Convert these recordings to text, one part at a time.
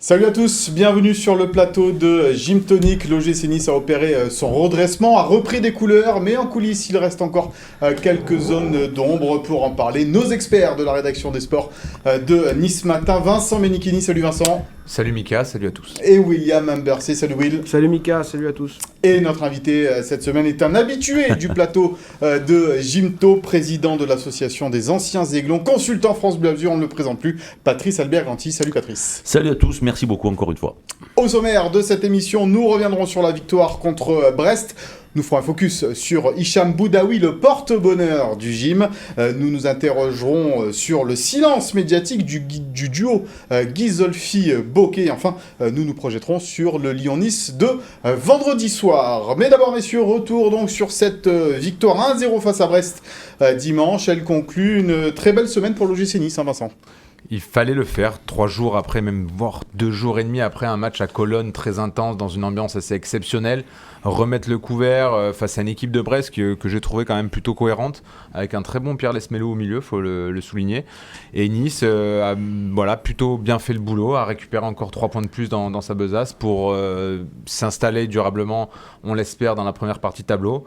Salut à tous, bienvenue sur le plateau de Gym Tonic. L'OGC Nice a opéré son redressement, a repris des couleurs, mais en coulisses, il reste encore quelques zones d'ombre. Pour en parler, nos experts de la rédaction des sports de Nice Matin, Vincent Menichini. Salut Vincent. Salut Mika, salut à tous. Et William Ambercé. Salut Will. Salut Mika, salut à tous. Et notre invité cette semaine est un habitué du plateau de Gymto, président de l'association des anciens Aiglons, consultant France Bleu Azur, on ne le présente plus, Patrice Albert-Ganti. Salut Patrice. Salut à tous, merci beaucoup encore une fois. Au sommaire de cette émission, nous reviendrons sur la victoire contre Brest. Nous ferons un focus sur Hicham Boudaoui, le porte-bonheur du gym. Nous nous interrogerons sur le silence médiatique du duo Ghisolfi-Bocquet. Et enfin, nous nous projetterons sur le Lyon-Nice de vendredi soir. Mais d'abord, messieurs, retour donc sur cette victoire 1-0 face à Brest dimanche. Elle conclut une très belle semaine pour l'OGC Nice, hein, Vincent. Il fallait le faire, 3 jours après, même voire 2 jours et demi après un match à Cologne très intense, dans une ambiance assez exceptionnelle. Remettre le couvert face à une équipe de Brest que j'ai trouvé quand même plutôt cohérente, avec un très bon Pierre Lesmelou au milieu, il faut le souligner. Et Nice a plutôt bien fait le boulot, a récupéré encore 3 points de plus dans sa besace pour s'installer durablement, on l'espère, dans la première partie de tableau.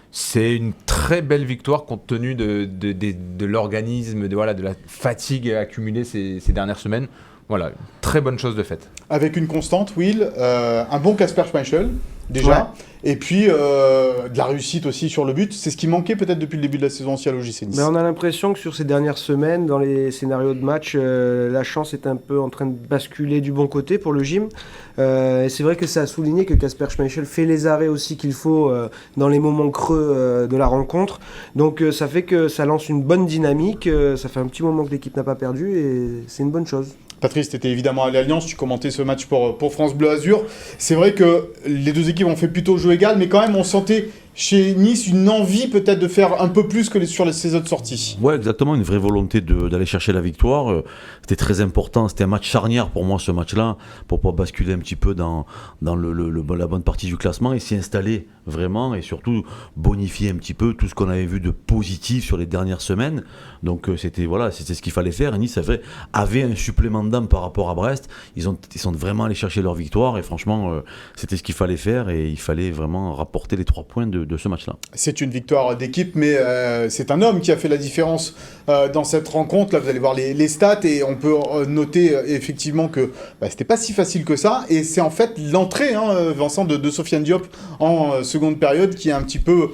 C'est une très belle victoire compte tenu de l'organisme, de la fatigue accumulée ces dernières semaines. Voilà, très bonne chose de faite. Avec une constante, Will, un bon Kasper Schmeichel, déjà, et puis de la réussite aussi sur le but. C'est ce qui manquait peut-être depuis le début de la saison aussi à l'OGC Nice. Mais on a l'impression que sur ces dernières semaines, dans les scénarios de match, la chance est un peu en train de basculer du bon côté pour le gym. Et c'est vrai que ça a souligné que Kasper Schmeichel fait les arrêts aussi qu'il faut dans les moments creux de la rencontre. Donc ça fait que ça lance une bonne dynamique. Ça fait un petit moment que l'équipe n'a pas perdu et c'est une bonne chose. Patrice, tu étais évidemment à l'Alliance, tu commentais ce match pour France Bleu Azur. C'est vrai que les deux équipes ont fait plutôt jeu égal, mais quand même on sentait chez Nice une envie peut-être de faire un peu plus que sur ces autres sorties. Ouais, exactement, une vraie volonté d'aller chercher la victoire. C'était très important, c'était un match charnière pour moi ce match-là, pour pas basculer un petit peu dans la bonne partie du classement et s'y installer vraiment et surtout bonifier un petit peu tout ce qu'on avait vu de positif sur les dernières semaines. Donc c'était ce qu'il fallait faire. Et Nice avait un supplément d'âme par rapport à Brest. Ils sont vraiment allés chercher leur victoire et franchement c'était ce qu'il fallait faire et il fallait vraiment rapporter les 3 points de ce match-là. C'est une victoire d'équipe, mais c'est un homme qui a fait la différence dans cette rencontre. Là, vous allez voir les stats et on peut noter effectivement que c'était pas si facile que ça. Et c'est en fait l'entrée, Vincent, de Sofiane Diop en seconde période qui a un petit peu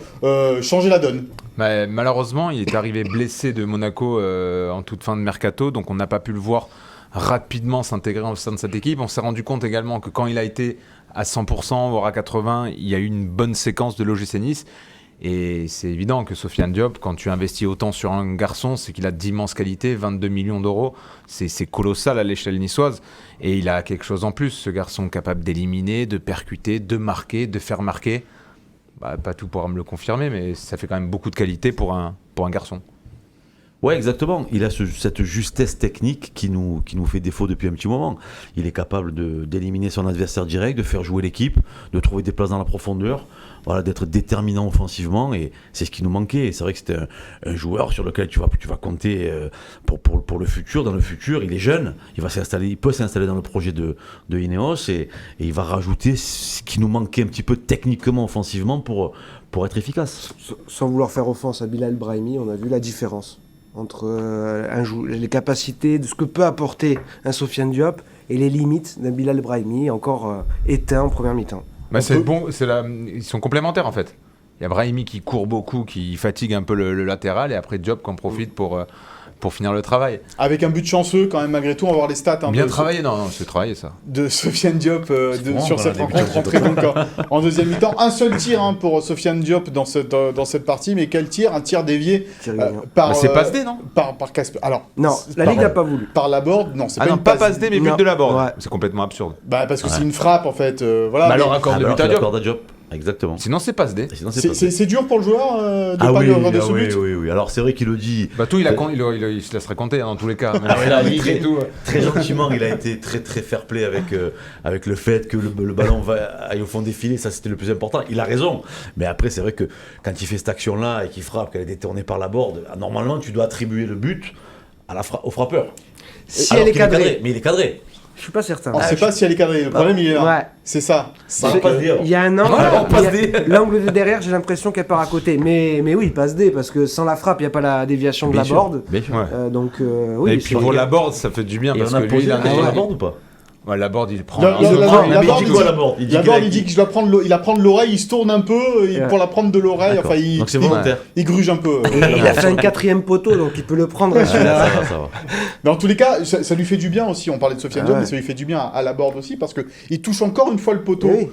changé la donne. Malheureusement, il est arrivé blessé de Monaco en toute fin de mercato, donc on n'a pas pu le voir rapidement s'intégrer au sein de cette équipe. On s'est rendu compte également que quand il a été à 100%, voire à 80%, il y a eu une bonne séquence de l'OGC Nice. Et c'est évident que Sofiane Diop, quand tu investis autant sur un garçon, c'est qu'il a d'immenses qualités, 22 millions d'euros, c'est colossal à l'échelle niçoise. Et il a quelque chose en plus, ce garçon capable d'éliminer, de percuter, de marquer, de faire marquer. Pas tout pourra me le confirmer, mais ça fait quand même beaucoup de qualité pour un garçon. Ouais, exactement. Il a cette justesse technique qui nous fait défaut depuis un petit moment. Il est capable d'éliminer son adversaire direct, de faire jouer l'équipe, de trouver des places dans la profondeur, d'être déterminant offensivement. Et c'est ce qui nous manquait. Et c'est vrai que c'était un joueur sur lequel tu vas compter pour le futur. Dans le futur, il est jeune. Il peut s'installer dans le projet de Ineos et il va rajouter ce qui nous manquait un petit peu techniquement, offensivement pour être efficace. Sans vouloir faire offense à Bilal Brahimi, on a vu la différence entre les capacités de ce que peut apporter un Sofiane Diop et les limites d'un Bilal Brahimi encore éteint en première mi-temps. Ils sont complémentaires en fait. Il y a Brahimi qui court beaucoup, qui fatigue un peu le latéral et après Diop qui en profite pour finir le travail. Avec un but chanceux quand même malgré tout, on va voir les stats. Bien travaillé, non, c'est travaillé ça. De Sofiane Diop sur cette rencontre entrée donc en deuxième mi-temps. Un seul tir pour Sofiane Diop dans cette partie, mais quel tir? Un tir dévié par... c'est passe D, non? Par Kasper. Alors, non, la Ligue n'a pas voulu. Par Laborde, non, c'est pas passe D, mais but de Laborde. Ouais. C'est complètement absurde. Parce que c'est une frappe en fait. Alors accorde de but à Diop. Exactement. Sinon, c'est passe D. C'est dur pour le joueur de pas lui avoir de ce but. Oui. Alors, c'est vrai qu'il le dit. Tout, il se laisserait compter dans tous les cas. Très gentiment, il a été très très fair play avec le fait que le ballon aille au fond des filets. Ça, c'était le plus important. Il a raison. Mais après, c'est vrai que quand il fait cette action-là et qu'il frappe, qu'elle est détournée par Laborde, normalement, tu dois attribuer le but au frappeur. Si elle est cadrée. Mais il est cadré. Je suis pas certain. On ne sait pas si elle est cadrée. Le problème, il est là. Ouais. C'est ça. Bah, passe D, alors. Il y a un angle, Alors, passe il y a- D. l'angle de derrière, j'ai l'impression qu'elle part à côté. Mais oui, passe D, parce que sans la frappe, il n'y a pas la déviation de Bien la sûr, board. bien sûr. Ouais. Donc, Et oui. puis pour la board, ça fait du bien Et parce on a que lui, posé il a la question à la ouais. board ou pas? Ouais, la board, il prend. La il board, prend- la mais board, il dit il quoi, dit- la board? Il dit D'abord, qu'il a- il dit que je la prends il la prend de l'oreille, il se tourne un peu Ouais. pour la prendre de l'oreille. D'accord. Enfin, il, Donc c'est il- volontaire. il gruge un peu. Et il a fait un 4e poteau, donc il peut le prendre Ah, celui-là. ça va. Mais en tous les cas, ça lui fait du bien aussi. On parlait de Sofiane Ah Diop, ouais. mais ça lui fait du bien à la board aussi parce qu'il touche encore une fois le poteau Oui.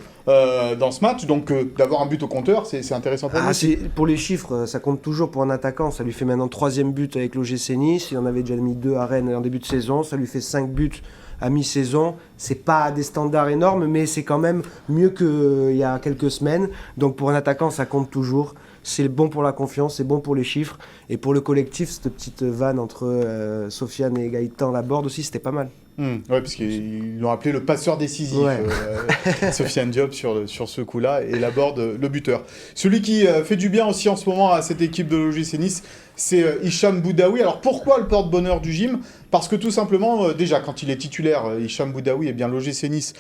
dans ce match. Donc d'avoir un but au compteur, c'est intéressant pour lui. Ah, pour les chiffres, ça compte toujours pour un attaquant. Ça lui fait maintenant 3e but avec l'OGC Nice. Il en avait déjà mis 2 à Rennes en début de saison. Ça lui fait 5 buts à mi-saison. C'est pas des standards énormes, mais c'est quand même mieux qu'il y a quelques semaines. Donc pour un attaquant, ça compte toujours. C'est bon pour la confiance, c'est bon pour les chiffres. Et pour le collectif, cette petite vanne entre Sofiane et Gaëtan Laborde aussi, c'était pas mal. Ouais, parce qu'ils l'ont appelé le passeur décisif, Ouais. Sofiane Diop sur ce coup-là, et Laborde le buteur. Celui qui fait du bien aussi en ce moment à cette équipe de l'OGC Nice, c'est Hicham Boudaoui. Alors pourquoi le porte-bonheur du gym? Parce que tout simplement, déjà quand il est titulaire, Hicham Boudaoui, eh bien l'OGC Nice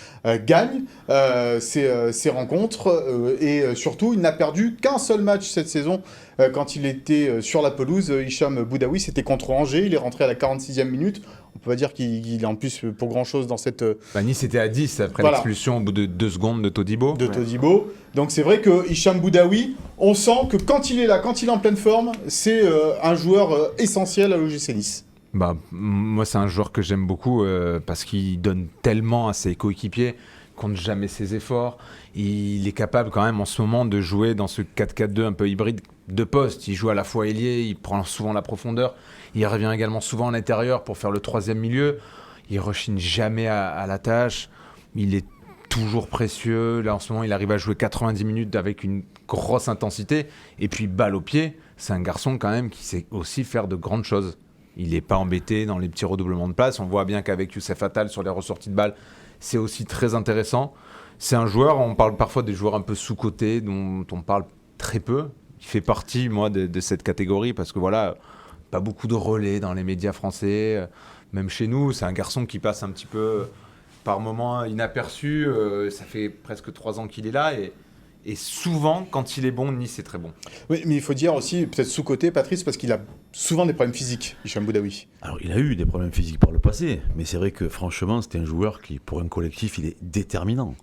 gagne ses rencontres, et surtout il n'a perdu qu'un seul match cette saison. Quand il était sur la pelouse, Hicham Boudaoui, c'était contre Angers, il est rentré à la 46e minute. On peut pas dire qu'il est en plus pour grand-chose dans cette Bah, Nice était à 10 après Voilà. l'expulsion au bout de 2 secondes de Todibo. de Todibo. Donc c'est vrai que Hicham Boudaoui, on sent que quand il est là, quand il est en pleine forme, c'est un joueur essentiel à l'OGC Nice. Bah, moi, c'est un joueur que j'aime beaucoup parce qu'il donne tellement à ses coéquipiers, compte jamais ses efforts. Il est capable quand même en ce moment de jouer dans ce 4-4-2 un peu hybride de poste. Il joue à la fois ailier, il prend souvent la profondeur. Il revient également souvent en intérieur pour faire le 3e milieu. Il rechigne jamais à la tâche. Il est toujours précieux. Là, en ce moment, il arrive à jouer 90 minutes avec une grosse intensité. Et puis, balle au pied, c'est un garçon quand même qui sait aussi faire de grandes choses. Il n'est pas embêté dans les petits redoublements de place. On voit bien qu'avec Youssef Attal sur les ressorties de balles, c'est aussi très intéressant. C'est un joueur, on parle parfois des joueurs un peu sous-cotés, dont on parle très peu. Il fait partie, moi, de cette catégorie parce que voilà, pas beaucoup de relais dans les médias français. Même chez nous, c'est un garçon qui passe un petit peu par moments inaperçu. Ça fait presque 3 ans qu'il est là et souvent, quand il est bon, Nice est très bon. Oui, mais il faut dire aussi, peut-être sous-côté, Patrice, parce qu'il a souvent des problèmes physiques, Hicham Boudaoui. Alors, il a eu des problèmes physiques par le passé, mais c'est vrai que franchement, c'était un joueur qui, pour un collectif, il est déterminant.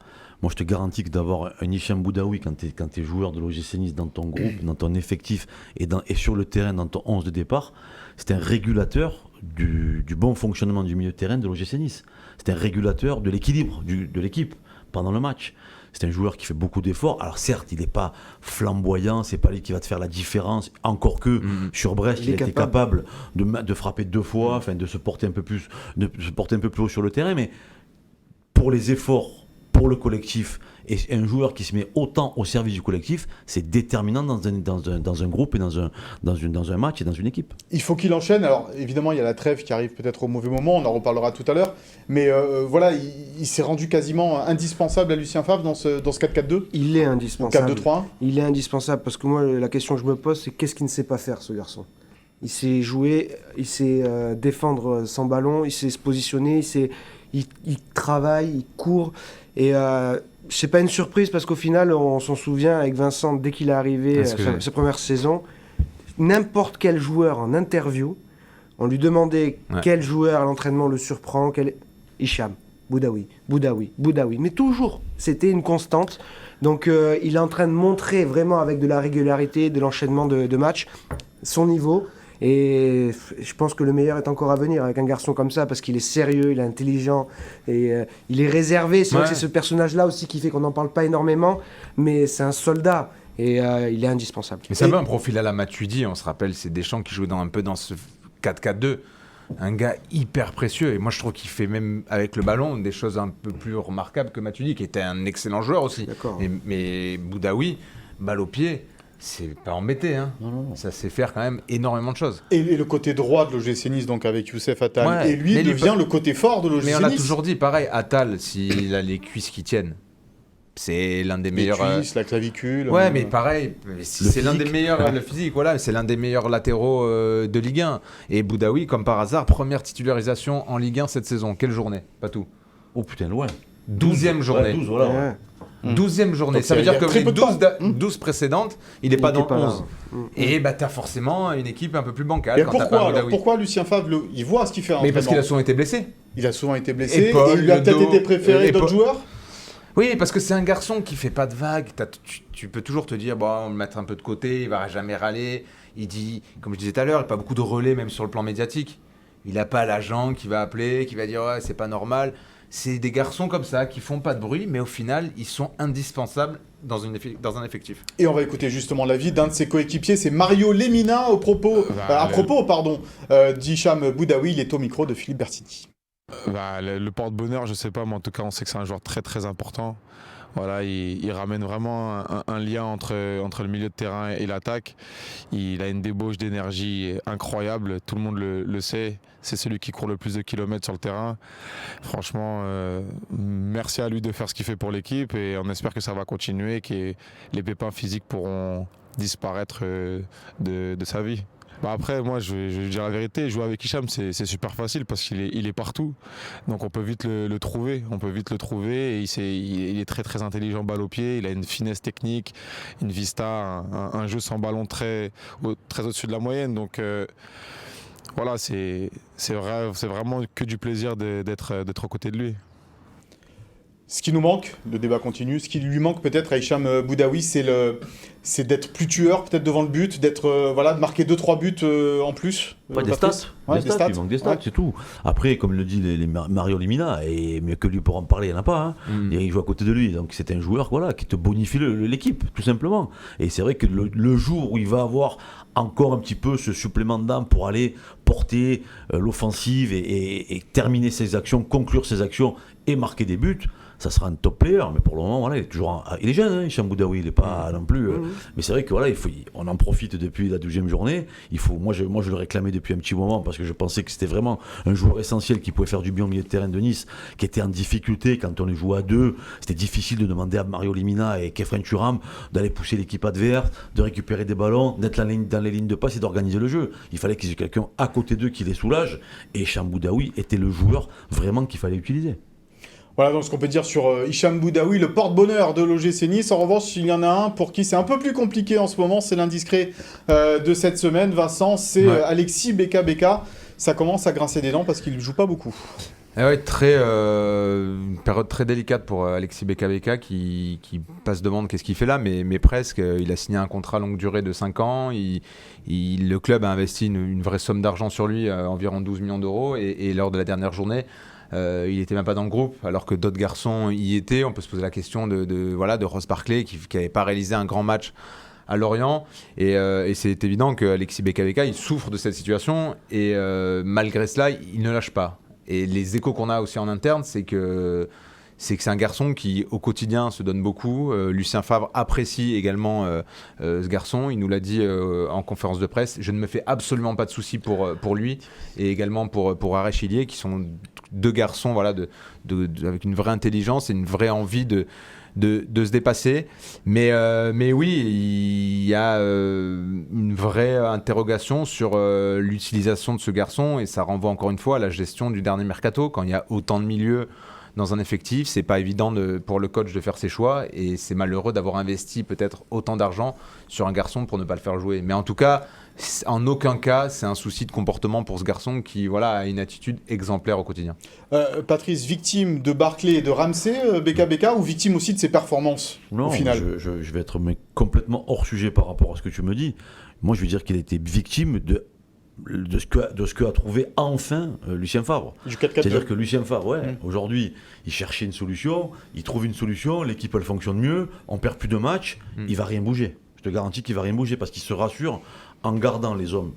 Moi, je te garantis que d'avoir un Hicham Boudaoui quand tu es joueur de l'OGC Nice dans ton groupe, dans ton effectif et sur le terrain, dans ton 11 de départ, c'est un régulateur du bon fonctionnement du milieu de terrain de l'OGC Nice. C'est un régulateur de l'équilibre de l'équipe pendant le match. C'est un joueur qui fait beaucoup d'efforts. Alors certes, il n'est pas flamboyant, c'est pas lui qui va te faire la différence. Encore que sur Brest, il était capable de frapper 2 fois, enfin de se porter un peu plus haut sur le terrain. Mais pour les efforts, pour le collectif, et un joueur qui se met autant au service du collectif, c'est déterminant dans un groupe et dans un match et dans une équipe. Il faut qu'il enchaîne. Alors, évidemment, il y a la trêve qui arrive peut-être au mauvais moment. On en reparlera tout à l'heure. Mais voilà, il s'est rendu quasiment indispensable à Lucien Favre dans ce 4-4-2. Il est indispensable. 4-2-3-1. Il est indispensable parce que moi, la question que je me pose, c'est qu'est-ce qu'il ne sait pas faire, ce garçon? Il sait jouer, il sait défendre sans ballon, il sait se positionner, il travaille, il court. Et c'est pas une surprise parce qu'au final, on s'en souvient avec Vincent, dès qu'il est arrivé sa première saison, n'importe quel joueur en interview, on lui demandait quel joueur à l'entraînement le surprend, Hicham, Boudaoui. Mais toujours, c'était une constante. Donc il est en train de montrer vraiment avec de la régularité, de l'enchaînement de matchs, son niveau. Et je pense que le meilleur est encore à venir avec un garçon comme ça parce qu'il est sérieux, il est intelligent et il est réservé. C'est vrai que c'est ce personnage-là aussi qui fait qu'on n'en parle pas énormément, mais c'est un soldat et il est indispensable. Mais c'est un peu un profil à la Matuidi, on se rappelle, c'est Deschamps qui joue un peu dans ce 4-4-2. Un gars hyper précieux et moi je trouve qu'il fait même avec le ballon des choses un peu plus remarquables que Matuidi qui était un excellent joueur aussi. D'accord. Mais Boudaoui, balle au pied, c'est pas embêté, hein. Non. Ça sait faire quand même énormément de choses. Et le côté droit de l'OGC Nice, donc avec Youssef Attal. Ouais, Et lui mais devient le côté fort de l'OGC Nice. Mais on l'a toujours dit, pareil, Attal, s'il a les cuisses qui tiennent, c'est l'un des meilleurs. Les cuisses, la clavicule. Ouais, mais pareil, c'est l'un des meilleurs, le physique, voilà, c'est l'un des meilleurs latéraux de Ligue 1. Et Boudaoui, comme par hasard, première titularisation en Ligue 1 cette saison. Quelle journée? Pas tout. Oh putain, loin. 12e journée. Ouais, 12, voilà. Ouais. 12e journée. Donc, Ça veut dire que très les peu de temps. 12 précédentes, il n'est pas dans le 11. Et bah, tu as forcément une équipe un peu plus bancale. Et quand t'as pas un Boudaoui. pourquoi Lucien Favre, il voit ce qu'il fait en Mais parce entraînement. qu'il a souvent été blessé. Il a souvent été blessé. Et Paul, il lui a peut-être Ludo, été préféré et d'autres Paul. joueurs. Oui, parce que c'est un garçon qui fait pas de vagues. Tu peux toujours te dire, bon, on va le mettre un peu de côté, il va jamais râler. Il dit, comme je disais tout à l'heure, il n'a pas beaucoup de relais, même sur le plan médiatique. Il n'a pas l'agent qui va appeler, qui va dire, ouais, c'est pas normal. C'est des garçons comme ça qui font pas de bruit, mais au final, ils sont indispensables dans un effectif. Et on va écouter justement l'avis d'un de ses coéquipiers, c'est Mario Lemina à propos d'Hicham Boudaoui. Il est au micro de Philippe Bertini. Le porte-bonheur, je sais pas, mais en tout cas, on sait que c'est un joueur très très important. Voilà, il ramène vraiment un lien entre le milieu de terrain et l'attaque. Il a une débauche d'énergie incroyable, tout le monde le sait. C'est celui qui court le plus de kilomètres sur le terrain. Franchement, merci à lui de faire ce qu'il fait pour l'équipe et on espère que ça va continuer, que les pépins physiques pourront disparaître de sa vie. Après, moi, je vais dire la vérité, jouer avec Hicham, c'est super facile parce qu'il est partout. Donc on peut vite le trouver. Et il est très très intelligent balle au pied. Il a une finesse technique, une vista, un jeu sans ballon très au-dessus de la moyenne. Donc voilà, c'est vraiment que du plaisir d'être aux côtés de lui. Ce qui nous manque, le débat continue, ce qui lui manque peut-être à Hicham Boudaoui, c'est d'être plus tueur, peut-être devant le but, de marquer 2-3 buts en plus. Des stats. Ouais, Des stats. Il manque des stats, c'est tout. Après, comme le dit Mario Lemina, et mieux que lui pour en parler, il n'y en a pas. Et il joue à côté de lui. Donc c'est un joueur qui te bonifie l'équipe, tout simplement. Et c'est vrai que le jour où il va avoir encore un petit peu ce supplément d'âme pour aller porter l'offensive et terminer ses actions, conclure ses actions et marquer des buts, ça sera un top player, mais pour le moment, voilà, il est jeune, Hicham Boudaoui, il n'est pas non plus. Mais c'est vrai que voilà, on en profite depuis la 12e journée. Moi, je le réclamais depuis un petit moment parce que je pensais que c'était vraiment un joueur essentiel qui pouvait faire du bien au milieu de terrain de Nice, qui était en difficulté quand on les jouait à deux. C'était difficile de demander à Mario Lemina et Kefren Turam d'aller pousser l'équipe adverse, de récupérer des ballons, d'être dans les lignes de passe et d'organiser le jeu. Il fallait qu'ils aient quelqu'un à côté d'eux qui les soulage. Et Hicham Boudaoui était le joueur vraiment qu'il fallait utiliser. Voilà donc ce qu'on peut dire sur Hicham Boudaoui, le porte-bonheur de l'OGC Nice. En revanche, il y en a un pour qui c'est un peu plus compliqué en ce moment, c'est l'indiscret de cette semaine. Vincent, c'est Alexis Beka. Ça commence à grincer des dents parce qu'il ne joue pas beaucoup. Ouais, une période très délicate pour Alexis Beka qui passe demande qu'est-ce qu'il fait là, mais presque. Il a signé un contrat longue durée de 5 ans. Le club a investi une vraie somme d'argent sur lui, environ 12 millions d'euros. Et lors de la dernière journée, il n'était même pas dans le groupe, alors que d'autres garçons y étaient. On peut se poser la question de Ross Barkley qui n'avait pas réalisé un grand match à Lorient. Et c'est évident que Alexis Beka il souffre de cette situation. Et malgré cela, il ne lâche pas. Et les échos qu'on a aussi en interne, c'est que c'est un garçon qui, au quotidien, se donne beaucoup. Lucien Favre apprécie également ce garçon. Il nous l'a dit en conférence de presse. Je ne me fais absolument pas de soucis pour lui et également pour Arech Hillier, qui sont deux garçons avec une vraie intelligence et une vraie envie de se dépasser. Mais oui, il y a une vraie interrogation sur l'utilisation de ce garçon et ça renvoie encore une fois à la gestion du dernier mercato. Quand il y a autant de milieux dans un effectif, c'est pas évident pour le coach de faire ses choix et c'est malheureux d'avoir investi peut-être autant d'argent sur un garçon pour ne pas le faire jouer. Mais en tout cas, en aucun cas, c'est un souci de comportement pour ce garçon qui a une attitude exemplaire au quotidien. Patrice, victime de Barkley et de Ramsey, Beka, ou victime aussi de ses performances au final? Je vais être complètement hors sujet par rapport à ce que tu me dis. Moi, je veux dire qu'il a été victime de ce que a trouvé enfin Lucien Favre. Du 4-4-2. C'est-à-dire que Lucien Favre, aujourd'hui, il cherchait une solution, il trouve une solution, l'équipe elle fonctionne mieux, on perd plus de matchs, il va rien bouger. Je te garantis qu'il va rien bouger parce qu'il se rassure en gardant les hommes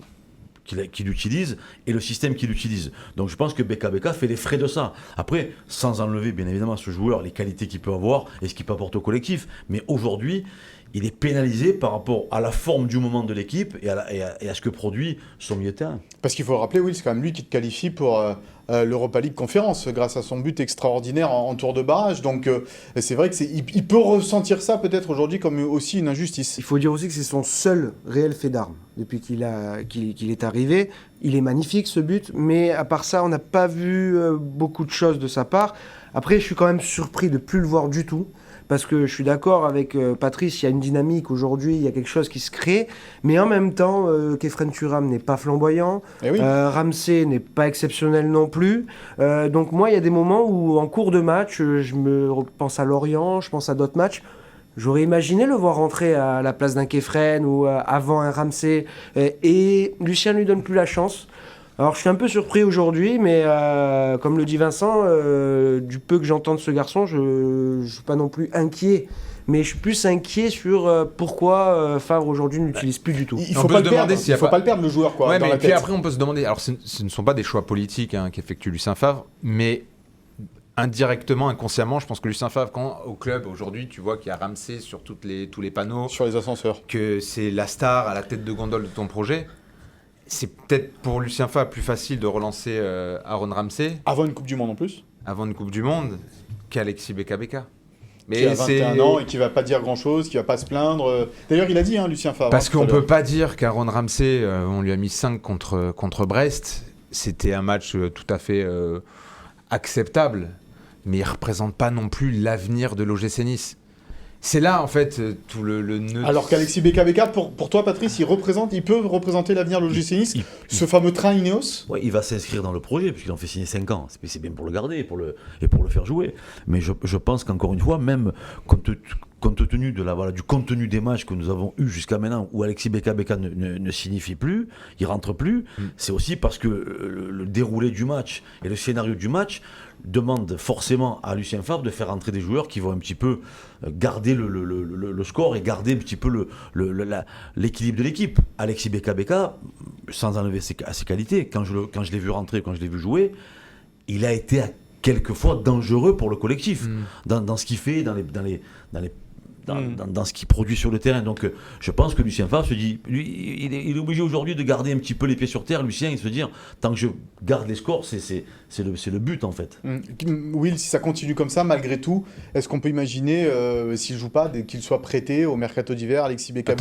qu'il utilise et le système qu'il utilise. Donc je pense que Beka fait les frais de ça. Après, sans enlever bien évidemment à ce joueur les qualités qu'il peut avoir et ce qu'il peut apporter au collectif. Mais aujourd'hui, il est pénalisé par rapport à la forme du moment de l'équipe et à ce que produit son milieu de terrain. Parce qu'il faut le rappeler, oui, c'est quand même lui qui te qualifie pour l'Europa League Conférence grâce à son but extraordinaire en tour de barrage. Donc c'est vrai qu'il peut ressentir ça peut-être aujourd'hui comme aussi une injustice. Il faut dire aussi que c'est son seul réel fait d'armes depuis qu'il est arrivé. Il est magnifique ce but, mais à part ça, on n'a pas vu beaucoup de choses de sa part. Après, je suis quand même surpris de ne plus le voir du tout. Parce que je suis d'accord avec Patrice, il y a une dynamique aujourd'hui, il y a quelque chose qui se crée. Mais en même temps, Khéphren Thuram n'est pas flamboyant. Eh oui. Ramsey n'est pas exceptionnel non plus. Donc moi, il y a des moments où en cours de match, je me pense à Lorient, je pense à d'autres matchs. J'aurais imaginé le voir rentrer à la place d'un Khéphren ou avant un Ramsey. Et Lucien ne lui donne plus la chance. Alors je suis un peu surpris aujourd'hui, mais comme le dit Vincent, du peu que j'entends de ce garçon, je ne suis pas non plus inquiet. Mais je suis plus inquiet sur pourquoi Favre aujourd'hui n'utilise plus du tout. Il faut pas le perdre. Il faut pas le perdre le joueur quoi. Ouais, dans mais la puis tête. après on peut se demander. Alors ce ne sont pas des choix politiques qu'effectue Lucien Favre, mais indirectement, inconsciemment, je pense que Lucien Favre, quand au club aujourd'hui, tu vois qu'il y a Ramsey sur tous les panneaux, Sur les ascenseurs. que c'est la star à la tête de gondole de ton projet. C'est peut-être pour Lucien Favre plus facile de relancer Aaron Ramsey Avant une Coupe du Monde en plus. avant une Coupe du Monde qu'Alexis Beka. Qui a 21 ans et qui va pas dire grand-chose, qui va pas se plaindre. D'ailleurs, il a dit, Lucien Favre. Parce qu'on tout à l'heure. peut pas dire qu'Aaron Ramsey, on lui a mis 5 contre Brest. C'était un match tout à fait acceptable, mais il représente pas non plus l'avenir de l'OGC Nice. C'est là, en fait, tout le nœud. Alors qu'Alexis Beka, pour toi, Patrice, il peut représenter l'avenir de l'OGC Nice, ce fameux train Ineos. Ouais, il va s'inscrire dans le projet, puisqu'il en fait signer 5 ans. C'est bien pour le garder et pour le faire jouer. Mais je pense qu'encore une fois, même compte tenu du contenu des matchs que nous avons eu jusqu'à maintenant, où Alexis Beka ne signifie plus, il rentre plus, c'est aussi parce que le déroulé du match et le scénario du match demande forcément à Lucien Favre de faire entrer des joueurs qui vont un petit peu garder le score et garder un petit peu l'équilibre de l'équipe. Alexis Beka, sans enlever à ses qualités, quand je l'ai vu rentrer, quand je l'ai vu jouer, il a été quelquefois dangereux pour le collectif, dans ce qu'il fait, dans ce qu'il produit sur le terrain. Donc je pense que Lucien Favre se dit, lui, il est obligé aujourd'hui de garder un petit peu les pieds sur terre, Lucien, et se dire, tant que je garde les scores, c'est le but en fait. Will, si ça continue comme ça, malgré tout, est-ce qu'on peut imaginer, s'il joue pas, qu'il soit prêté au mercato d'hiver, Alexis Beka,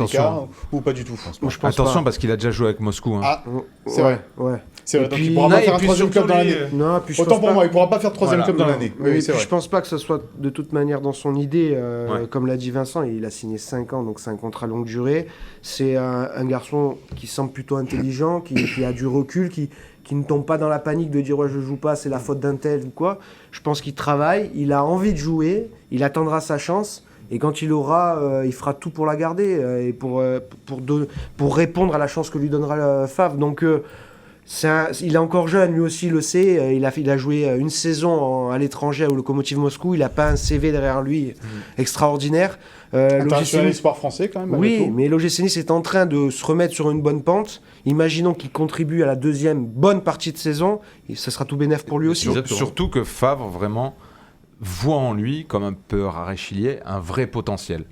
ou pas du tout? Moi, je pense Attention, pas. parce qu'il a déjà joué avec Moscou. Ah, c'est vrai. Ouais. C'est vrai, Et donc puis- il pourra pas et faire un puis troisième club surtout dans lui, l'année. Non, puis je Autant pense pour pas- moi, il pourra pas faire troisième Voilà. club dans Non. l'année. Oui, Oui, et c'est puis vrai. je pense pas que ce soit de toute manière dans son idée. Ouais. Comme l'a dit Vincent, il a signé 5 ans, donc c'est un contrat longue durée. C'est un garçon qui semble plutôt intelligent, qui a du recul, qui ne tombe pas dans la panique de dire ouais, je joue pas, c'est la faute d'un tel ou quoi. Je pense qu'il travaille, il a envie de jouer, il attendra sa chance. Et quand il aura, il fera tout pour la garder et pour répondre à la chance que lui donnera Favre. Donc il est encore jeune, lui aussi il le sait. Il a joué une saison à l'étranger au Lokomotiv Moscou. Il n'a pas un CV derrière lui extraordinaire. International espoir français quand même. malgré Oui, tout. mais l'OGC Nice est en train de se remettre sur une bonne pente. Imaginons qu'il contribue à la deuxième bonne partie de saison. Et ce sera tout bénef pour lui aussi. Exactement. Surtout que Favre, vraiment, voit en lui, comme un peu Rarechilier, un vrai potentiel.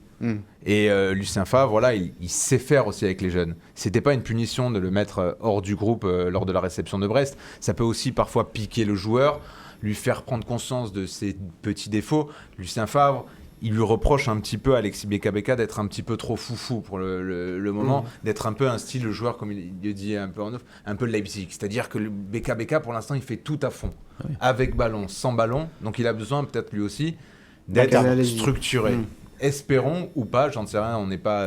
Et Lucien Favre, voilà, il sait faire aussi avec les jeunes. C'était pas une punition de le mettre hors du groupe lors de la réception de Brest. Ça peut aussi parfois piquer le joueur, lui faire prendre conscience de ses petits défauts. Lucien Favre, il lui reproche un petit peu à Alexis Beka d'être un petit peu trop foufou pour le moment, d'être un peu un style de joueur, comme il le dit un peu en off, un peu Leipzig. C'est-à-dire que le Beka, pour l'instant, il fait tout à fond. Avec ballon, sans ballon. Donc il a besoin, peut-être lui aussi, d'être structuré. Espérons ou pas, j'en sais rien, on n'est pas.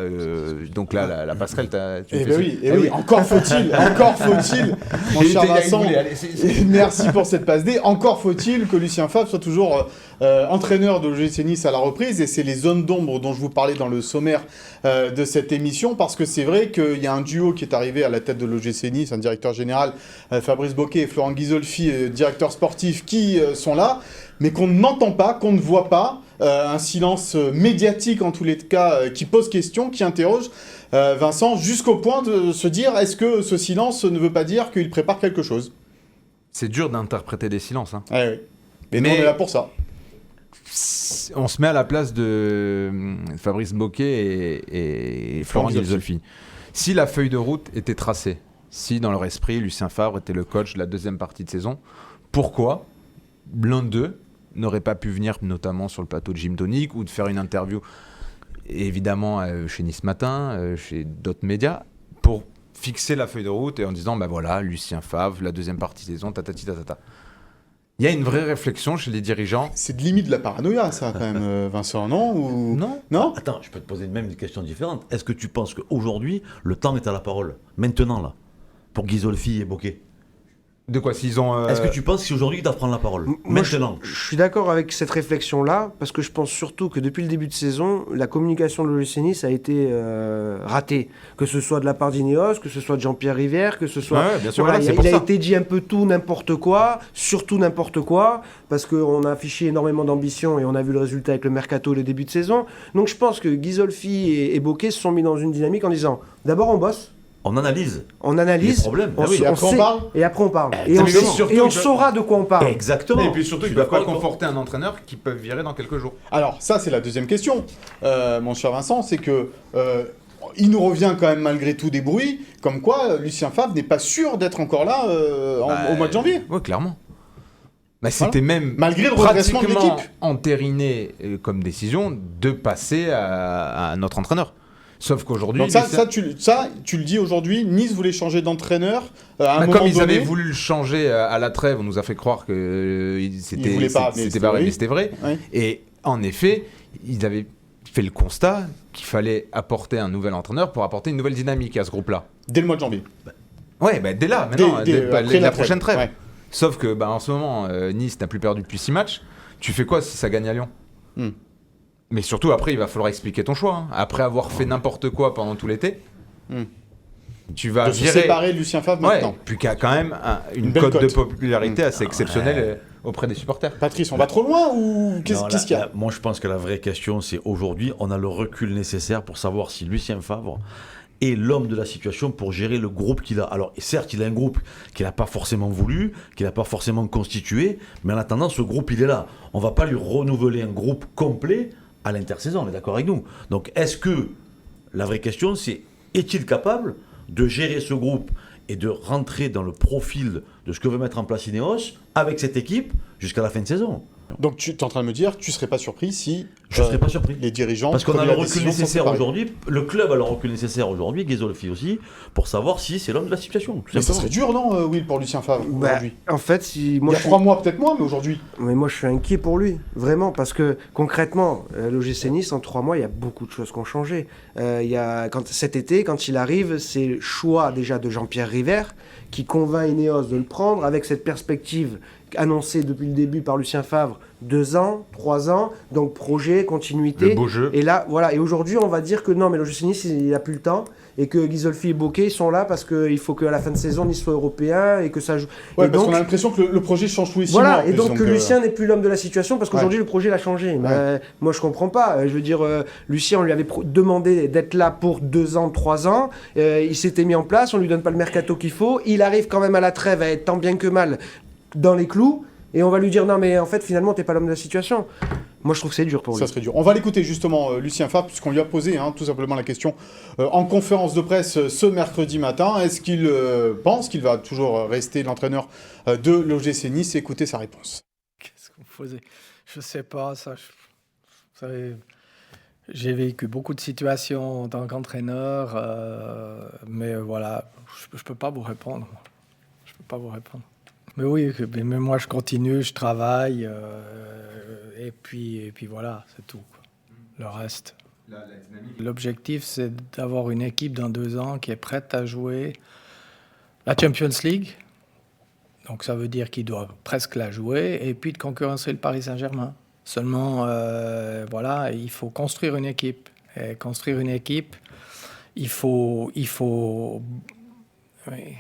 Donc là, la passerelle, tu Eh fais ben ça. oui, encore faut-il, mon cher Vincent, merci pour cette passe D. Encore faut-il que Lucien Favre soit toujours entraîneur de l'OGC Nice à la reprise, et c'est les zones d'ombre dont je vous parlais dans le sommaire de cette émission, parce que c'est vrai qu'il y a un duo qui est arrivé à la tête de l'OGC Nice, un directeur général, Fabrice Bocquet, et Florent Ghisolfi, directeur sportif, qui sont là, mais qu'on n'entend pas, qu'on ne voit pas. Un silence médiatique en tous les cas qui pose question, qui interroge Vincent, jusqu'au point de se dire est-ce que ce silence ne veut pas dire qu'il prépare quelque chose? C'est dur d'interpréter des silences. Hein. Oui. Mais nous on est là pour ça. On se met à la place de Fabrice Bocquet et Florent Ghisolfi. Si la feuille de route était tracée, si dans leur esprit Lucien Favre était le coach de la deuxième partie de saison, pourquoi l'un d'eux n'aurait pas pu venir notamment sur le plateau de Gym Tonic ou de faire une interview évidemment chez Nice Matin, chez d'autres médias, pour fixé la feuille de route et en disant bah voilà, Lucien Favre, la deuxième partie de saison, tatati tatata. Il y a une vraie réflexion chez les dirigeants. C'est de limite de la paranoïa, ça, quand même, Vincent, non ou... Non. Attends, je peux te poser même une question différente. Est-ce que tu penses qu'aujourd'hui, le temps est à la parole, maintenant là, pour Ghisolfi et Bocquet? De quoi s'ils ont. Est-ce que tu penses qu'aujourd'hui, ils doivent prendre la parole Moi, maintenant? je suis d'accord avec cette réflexion-là, parce que je pense surtout que depuis le début de saison, la communication de l'OGC Nice a été ratée. Que ce soit de la part d'Ineos, que ce soit de Jean-Pierre Rivière, que ce soit... Ouais, bien sûr, Voilà, voilà, c'est il pour a ça. été dit un peu tout, n'importe quoi, surtout n'importe quoi, parce qu'on a affiché énormément d'ambition et on a vu le résultat avec le mercato et le début de saison. Donc je pense que Ghisolfi et Bocquet se sont mis dans une dynamique en disant, d'abord on bosse, On analyse on analyse, les problèmes. on, Ah oui. on après on sait, parle. et après on parle. Et Mais on, sait- surtout, et on ils peuvent- saura de quoi on parle. Exactement. Et puis surtout, Je ils suis peuvent pas d'accord avec toi. conforter un entraîneur qui peut virer dans quelques jours. Alors, ça, c'est la deuxième question, mon cher Vincent, c'est que il nous revient quand même malgré tout des bruits, comme quoi Lucien Favre n'est pas sûr d'être encore là au mois de janvier. Ouais, clairement. Bah, c'était même Malgré le redressement de pratiquement l'équipe. entériné comme décision de passer à notre entraîneur. Sauf qu'aujourd'hui, Donc tu le dis aujourd'hui, Nice voulait changer d'entraîneur à un moment comme ils donné. avaient voulu le changer à la trêve, on nous a fait croire que c'était voulaient pas, mais c'était c'était pas vrai, vrai. mais c'était vrai. Ouais. Et en effet, ils avaient fait le constat qu'il fallait apporter un nouvel entraîneur pour apporter une nouvelle dynamique à ce groupe-là. Dès le mois de janvier. Ouais, bah, dès là, maintenant, Après la prochaine trêve. Ouais. Sauf que en ce moment, Nice n'a plus perdu depuis 6 matchs. Tu fais quoi si ça gagne à Lyon? Mais surtout, après, il va falloir expliquer ton choix. Hein. Après avoir fait n'importe quoi pendant tout l'été, tu vas De se virer. séparer Lucien Favre Ouais, maintenant. puis qu'il y a quand même une belle cote de cote. popularité assez exceptionnelle auprès des supporters. Patrice, on va trop loin ou qu'est-ce Non, qu'il y a moi, je pense que la vraie question, c'est aujourd'hui, on a le recul nécessaire pour savoir si Lucien Favre est l'homme de la situation pour gérer le groupe qu'il a. Alors, certes, il a un groupe qu'il n'a pas forcément voulu, qu'il n'a pas forcément constitué, mais en attendant, ce groupe, il est là. On ne va pas lui renouveler un groupe complet à l'intersaison, on est d'accord avec nous. Donc, est-ce que, la vraie question, c'est, est-il capable de gérer ce groupe et de rentrer dans le profil de ce que veut mettre en place Ineos avec cette équipe jusqu'à la fin de saison? Donc tu es en train de me dire, tu serais pas surpris si Je ne serais pas surpris. les dirigeants Parce qu'on a prenaient le la recul décision de s'en nécessaire séparer. aujourd'hui, le club a le recul nécessaire aujourd'hui, Ghisolfi aussi, pour savoir si c'est l'homme de la situation. Tout Mais ça simplement. serait dur, non, Will, pour Lucien Favre Bah, aujourd'hui. en fait, si Il moi y a je 3 mois, peut-être moins, mais aujourd'hui. Mais moi, je suis inquiet pour lui, vraiment, parce que concrètement, l'OGC Nice, en 3 mois, il y a beaucoup de choses qui ont changé. Cet été, quand il arrive, c'est le choix déjà de Jean-Pierre Rivière, qui convainc Ineos de le prendre, avec cette perspective annoncée depuis le début par Lucien Favre, 2 ans, 3 ans, donc projet, continuité. Le beau jeu. Et là, voilà, et aujourd'hui, on va dire que non, mais l'OGC Nice, il n'a plus le temps, et que Ghisolfi et Bocquet sont là parce qu'il faut qu'à la fin de saison, Nice soit européen, et que ça joue. Ouais, Et parce donc- qu'on a l'impression que le projet change tous les 6 voilà, mois. en et plus, donc que Lucien n'est plus l'homme de la situation parce qu'aujourd'hui Ouais. le projet l'a changé. Mais, moi je comprends pas. Je veux dire, Lucien, on lui avait demandé d'être là pour 2 ans, 3 ans. Il s'était mis en place, on lui donne pas le mercato qu'il faut. Il arrive quand même à la trêve à être tant bien que mal dans les clous. Et on va lui dire non, mais en fait, finalement, t'es pas l'homme de la situation. Moi, je trouve que c'est dur pour lui. Ça serait dur. On va l'écouter justement, Lucien Favre, puisqu'on lui a posé tout simplement la question en conférence de presse ce mercredi matin. Est-ce qu'il pense qu'il va toujours rester l'entraîneur de l'OGC Nice? Écoutez sa réponse. Qu'est-ce qu'on faisait? Je sais pas, ça. Vous savez, j'ai vécu beaucoup de situations en tant qu'entraîneur, mais voilà, je peux pas vous répondre. Je peux pas vous répondre. Mais oui, mais moi je continue, je travaille, et puis voilà, c'est tout, quoi. Le reste. L'objectif, c'est d'avoir une équipe dans 2 ans qui est prête à jouer la Champions League. Donc ça veut dire qu'il doit presque la jouer, et puis de concurrencer le Paris Saint-Germain. Seulement, voilà, il faut construire une équipe. Et construire une équipe, il faut oui,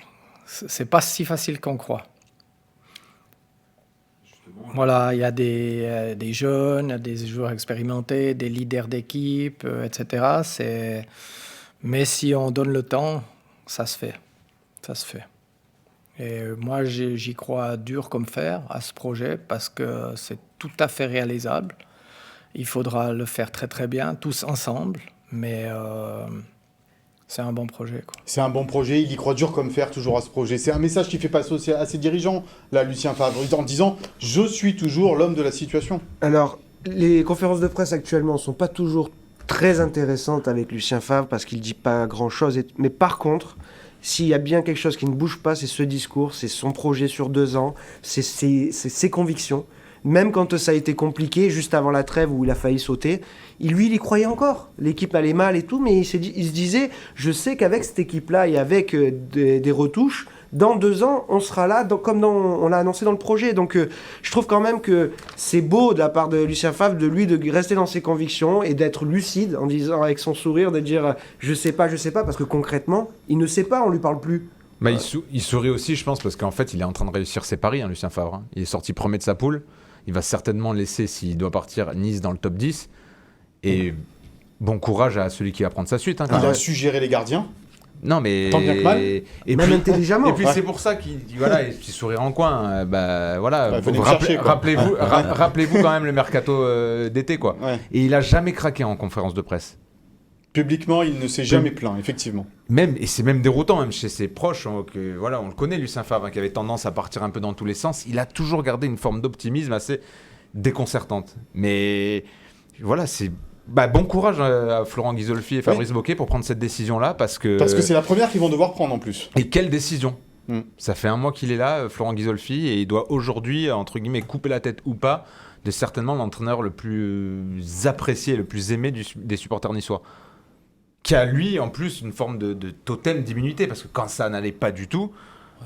c'est pas si facile qu'on croit. Voilà, il y a des jeunes, des joueurs expérimentés, des leaders d'équipe, etc. Mais si on donne le temps, ça se fait. Ça se fait. Et moi, j'y crois dur comme fer à ce projet parce que c'est tout à fait réalisable. Il faudra le faire très très bien, tous ensemble, mais c'est un bon projet, quoi. C'est un bon projet, il y croit dur comme fer toujours à ce projet. C'est un message qu'il fait passer à ses dirigeants, là, Lucien Favre, en disant « Je suis toujours l'homme de la situation ». Alors, les conférences de presse actuellement ne sont pas toujours très intéressantes avec Lucien Favre parce qu'il ne dit pas grand-chose. Mais par contre, s'il y a bien quelque chose qui ne bouge pas, c'est ce discours, c'est son projet sur 2 ans, c'est ses convictions. Même quand ça a été compliqué, juste avant la trêve où il a failli sauter, il y croyait encore. L'équipe allait mal et tout, mais il se disait, je sais qu'avec cette équipe-là et avec des retouches, dans 2 ans, on sera là, on l'a annoncé dans le projet. Donc je trouve quand même que c'est beau de la part de Lucien Favre, de rester dans ses convictions et d'être lucide en disant avec son sourire, de dire je sais pas, parce que concrètement, il ne sait pas, on lui parle plus. Bah, il sourit aussi, je pense, parce qu'en fait, il est en train de réussir ses paris, Lucien Favre. Hein. Il est sorti premier de sa poule. Il va certainement laisser, s'il doit partir, Nice dans le top 10. Et bon courage à celui qui va prendre sa suite. Hein, il a su gérer les gardiens. Non, mais. Tant bien que mal. Et même puis, intelligemment. Et puis c'est pour ça qu'il voilà, il sourire en coin. Rappelez-vous quand même le mercato d'été, quoi. Ouais. Et il a jamais craqué en conférence de presse. Publiquement, il ne s'est jamais plaint, effectivement. Et c'est même déroutant, même chez ses proches, on le connaît, Lucien Favre, qui avait tendance à partir un peu dans tous les sens. Il a toujours gardé une forme d'optimisme assez déconcertante. Mais voilà, c'est bon courage à Florent Ghisolfi et Fabrice Bocquet pour prendre cette décision-là, parce que c'est la première qu'ils vont devoir prendre en plus. Et quelle décision! Ça fait 1 mois qu'il est là, Florent Ghisolfi, et il doit aujourd'hui, entre guillemets, couper la tête ou pas de certainement l'entraîneur le plus apprécié, le plus aimé des supporters niçois. Qui a lui en plus une forme de totem d'immunité, parce que quand ça n'allait pas du tout,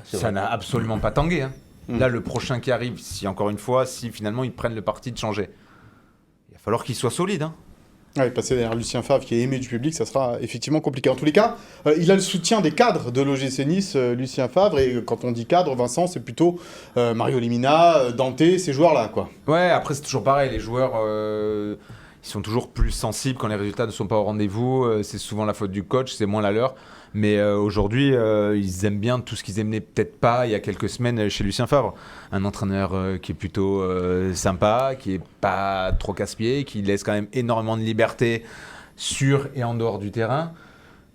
ça n'a absolument pas tangué. Hein. Là, le prochain qui arrive, si finalement ils prennent le parti de changer, il va falloir qu'il soit solide. Hein. Ouais, passer derrière Lucien Favre qui est aimé du public, ça sera effectivement compliqué. En tous les cas, il a le soutien des cadres de l'OGC Nice, Lucien Favre, et quand on dit cadre, Vincent, c'est plutôt Mario Lemina, Dante, ces joueurs-là, quoi. Ouais, après c'est toujours pareil, les joueurs... Ils sont toujours plus sensibles quand les résultats ne sont pas au rendez-vous. C'est souvent la faute du coach, c'est moins la leur. Mais aujourd'hui, ils aiment bien tout ce qu'ils aimaient peut-être pas il y a quelques semaines chez Lucien Favre. Un entraîneur qui est plutôt sympa, qui est pas trop casse-pied, qui laisse quand même énormément de liberté sur et en dehors du terrain.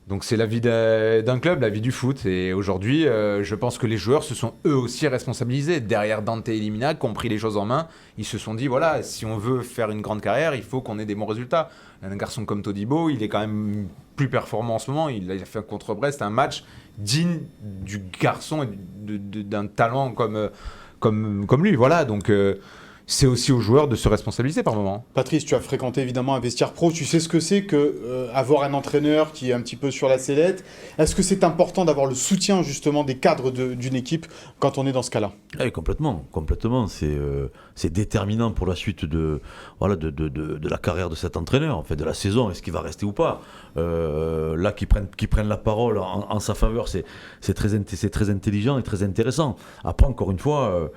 Donc c'est la vie d'un club, la vie du foot. Et aujourd'hui, je pense que les joueurs se sont eux aussi responsabilisés. Derrière Dante et Lemina, qui ont pris les choses en main, ils se sont dit, voilà, si on veut faire une grande carrière, il faut qu'on ait des bons résultats. Un garçon comme Todibo, il est quand même plus performant en ce moment. Il a fait contre Brest un match digne du garçon et d'un talent comme lui. Voilà, donc... c'est aussi aux joueurs de se responsabiliser par moment. Patrice, tu as fréquenté évidemment un vestiaire pro, tu sais ce que c'est que avoir un entraîneur qui est un petit peu sur la sellette. Est-ce que c'est important d'avoir le soutien justement des cadres d'une équipe quand on est dans ce cas-là? Oui, complètement. C'est déterminant pour la suite de la carrière de cet entraîneur, en fait, de la saison. Est-ce qu'il va rester ou pas? Là, qu'ils prennent la parole en sa faveur, c'est très intelligent et très intéressant. Après, encore une fois,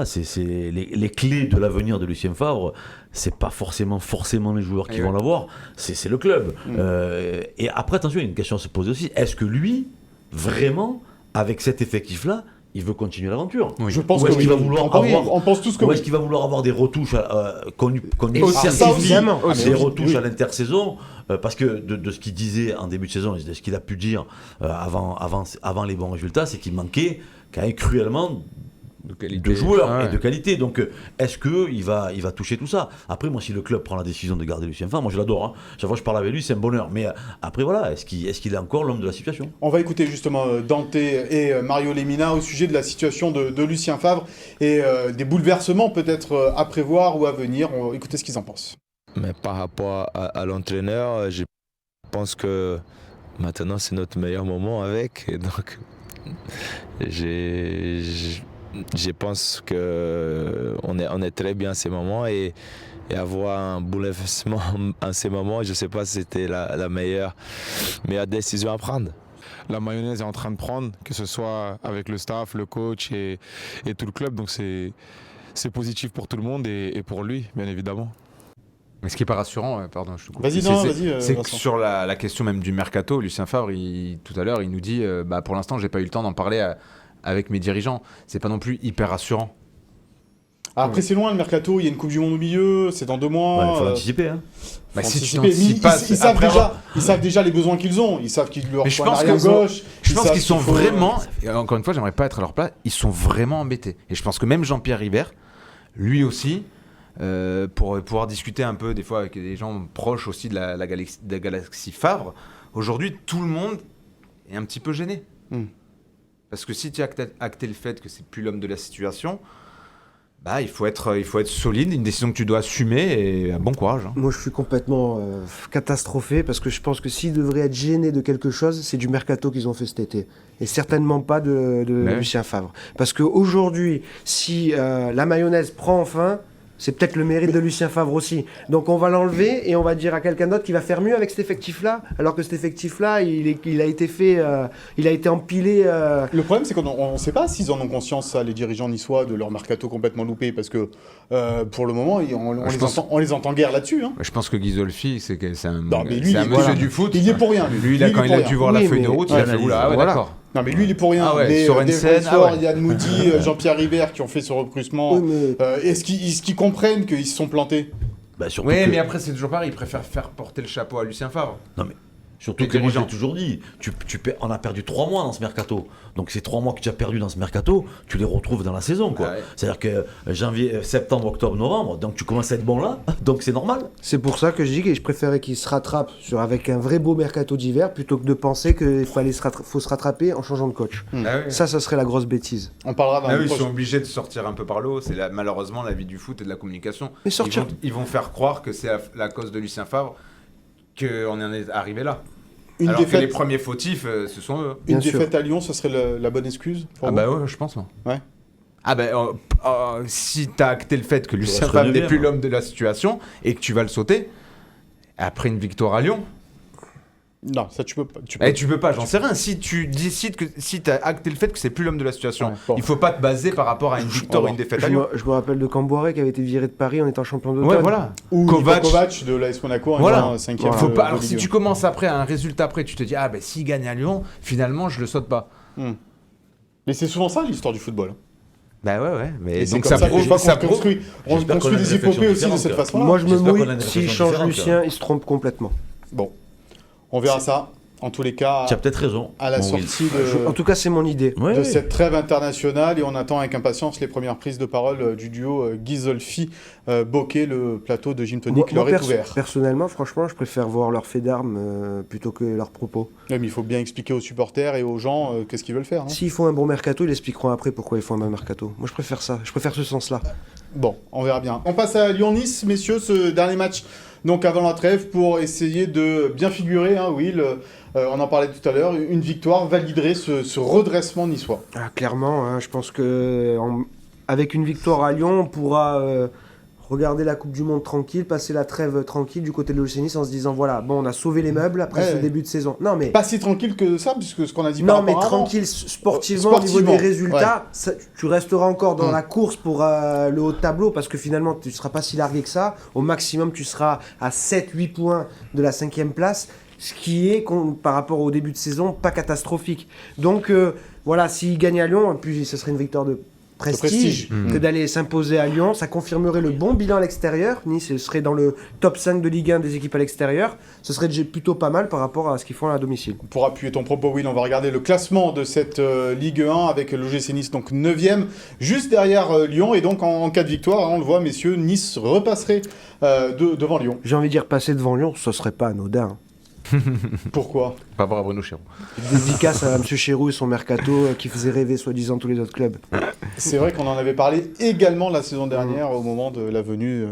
c'est les clés de l'avenir de Lucien Favre. C'est pas forcément les joueurs qui vont l'avoir, c'est le club. Et après, attention, il y a une question à se poser aussi. Est-ce que lui, vraiment, avec cet effectif-là, il veut continuer l'aventure? Oui. Je pense qu'il va vouloir on pense tous que est-ce qu'il va vouloir avoir des retouches qu'on lui certifie, des retouches à l'intersaison, parce que de ce qu'il disait en début de saison et de ce qu'il a pu dire avant les bons résultats, c'est qu'il manquait quand même cruellement de joueurs et de qualité. Donc est-ce qu'il va toucher tout ça? Après, moi, si le club prend la décision de garder Lucien Favre, moi je l'adore, hein. Chaque fois que je parle avec lui, c'est un bonheur. Mais après, voilà, est-ce qu'il est encore l'homme de la situation? On va écouter justement Dante et Mario Lemina au sujet de la situation de Lucien Favre et des bouleversements peut-être à prévoir ou à venir. On va écouter ce qu'ils en pensent. Mais par rapport à l'entraîneur, je pense que maintenant c'est notre meilleur moment avec. Et donc je pense qu'on est très bien à ces moments et avoir un bouleversement en ces moments, je ne sais pas si c'était la meilleure décision à prendre. La mayonnaise est en train de prendre, que ce soit avec le staff, le coach et tout le club. Donc c'est positif pour tout le monde et pour lui, bien évidemment. Mais ce qui n'est pas rassurant, pardon, je te coupe. C'est que sur la question même du mercato, Lucien Favre, tout à l'heure, il nous dit pour l'instant, j'ai pas eu le temps d'en parler avec mes dirigeants. C'est pas non plus hyper rassurant. Après, c'est loin le mercato, il y a une Coupe du Monde au milieu, c'est dans 2 mois. Il faut anticiper. Hein. Ils savent déjà les besoins qu'ils ont. Ils savent qu'il leur faut un arrière gauche. Je pense qu'ils sont vraiment, et encore une fois, j'aimerais pas être à leur place, ils sont vraiment embêtés. Et je pense que même Jean-Pierre River, lui aussi, pour pouvoir discuter un peu des fois avec des gens proches aussi de la galaxie Favre, aujourd'hui, tout le monde est un petit peu gêné. Parce que si tu as acté le fait que c'est plus l'homme de la situation, bah, il faut être solide, une décision que tu dois assumer et bon courage. Hein. Moi, je suis complètement catastrophé parce que je pense que s'ils devraient être gênés de quelque chose, c'est du mercato qu'ils ont fait cet été. Et certainement pas de Lucien Favre. Parce qu'aujourd'hui, si la mayonnaise prend enfin, c'est peut-être le mérite de Lucien Favre aussi. Donc on va l'enlever et on va dire à quelqu'un d'autre qui va faire mieux avec cet effectif-là, alors que cet effectif-là, il a été fait, il a été empilé. Le problème, c'est qu'on ne sait pas s'ils en ont conscience, ça, les dirigeants niçois, de leur mercato complètement loupé, parce que pour le moment, on les entend guère là-dessus. Hein. Je pense que Ghisolfi, c'est un monsieur voilà. Du foot. Il y est pour rien. Lui, quand il a dû voir la feuille de route, il a fait oula, ouais, d'accord. Non, mais lui, il est pour rien. Ah ouais, mais Sorensen, Yann Moody, Jean-Pierre Ribert qui ont fait ce recrutement, est-ce qu'ils comprennent qu'ils se sont plantés? Oui, mais après, c'est toujours pareil. Ils préfèrent faire porter le chapeau à Lucien Favre. Non, mais surtout que moi, j'ai toujours dit, on a perdu 3 mois dans ce mercato. Donc ces 3 mois que tu as perdu dans ce mercato, tu les retrouves dans la saison, quoi. Ouais. C'est-à-dire que janvier, septembre, octobre, novembre, donc tu commences à être bon là, donc c'est normal. C'est pour ça que je dis que je préférais qu'ils se rattrapent avec un vrai beau mercato d'hiver plutôt que de penser qu'il faut se rattraper en changeant de coach. Ça serait la grosse bêtise. On parlera ils sont obligés de sortir un peu par le haut. C'est malheureusement la vie du foot et de la communication. Mais ils vont faire croire que c'est la cause de Lucien Favre qu'on en est arrivé là. Alors que les premiers fautifs, ce sont eux. Une défaite à Lyon, ce serait la bonne excuse pour vous? Bah ouais, je pense. Ouais. Si t'as acté le fait que Lucien Favre n'est plus l'homme de la situation et que tu vas le sauter, après une victoire à Lyon... Non, ça tu peux pas. Tu peux pas, j'en sais rien. Si tu décides si t'as acté le fait que c'est plus l'homme de la situation, il faut pas te baser par rapport à une victoire ou une défaite à Lyon. Je me rappelle de Camboiré qui avait été viré de Paris en étant champion d'automne. Ouais, voilà. Ou Kovac de l'AS Monaco en 5e. Faut pas. Alors si tu commences après un résultat après, tu te dis s'il gagne à Lyon, finalement je le saute pas. Mais c'est souvent ça l'histoire du football. Bah ouais. Mais donc ça construit des épopées aussi de cette façon-là. Moi je me mouille. S'il change Lucien, il se trompe complètement. Bon. On verra ça. En tous les cas, tu as peut-être raison. À la sortie en tout cas, c'est mon idée. De cette trêve internationale, et on attend avec impatience les premières prises de parole du duo Ghisolfi-Bocquet, le plateau de Gym Tonic leur est ouvert. Personnellement, franchement, je préfère voir leur fait d'armes plutôt que leurs propos. Oui, mais il faut bien expliquer aux supporters et aux gens qu'est-ce qu'ils veulent faire. S'ils font un bon mercato, ils expliqueront après pourquoi ils font un bon mercato. Moi, je préfère ça. Je préfère ce sens-là. Bon, on verra bien. On passe à Lyon-Nice, messieurs, ce dernier match. Donc avant la trêve, pour essayer de bien figurer, Will, on en parlait tout à l'heure, une victoire validerait ce redressement niçois. Clairement, je pense que avec une victoire à Lyon, on pourra regarder la Coupe du Monde tranquille, passer la trêve tranquille du côté de l'OGC Nice en se disant voilà, bon, on a sauvé les meubles après ce début de saison. Non, mais pas si tranquille que ça, puisque ce qu'on a dit par rapport à tranquille sportivement au niveau des résultats, tu resteras encore dans la course pour le haut de tableau parce que finalement tu ne seras pas si largué que ça. Au maximum, tu seras à 7-8 points de la 5e place. Ce qui est, par rapport au début de saison, pas catastrophique. Donc voilà, s'il gagne à Lyon, puis ce serait une victoire de prestige que d'aller s'imposer à Lyon. Ça confirmerait le bon bilan à l'extérieur. Nice serait dans le top 5 de Ligue 1 des équipes à l'extérieur. Ce serait déjà plutôt pas mal par rapport à ce qu'ils font à domicile. Pour appuyer ton propos, Will, on va regarder le classement de cette Ligue 1 avec l'OGC Nice, donc 9e, juste derrière Lyon. Et donc en cas de victoire, on le voit, messieurs, Nice repasserait devant Lyon. J'ai envie de dire passer devant Lyon, ce serait pas anodin. Pourquoi? Pas voir à Bruno Chéroux. Dédicace à M. Chéroux et son mercato qui faisait rêver soi-disant tous les autres clubs. C'est vrai qu'on en avait parlé également la saison dernière au moment de la venue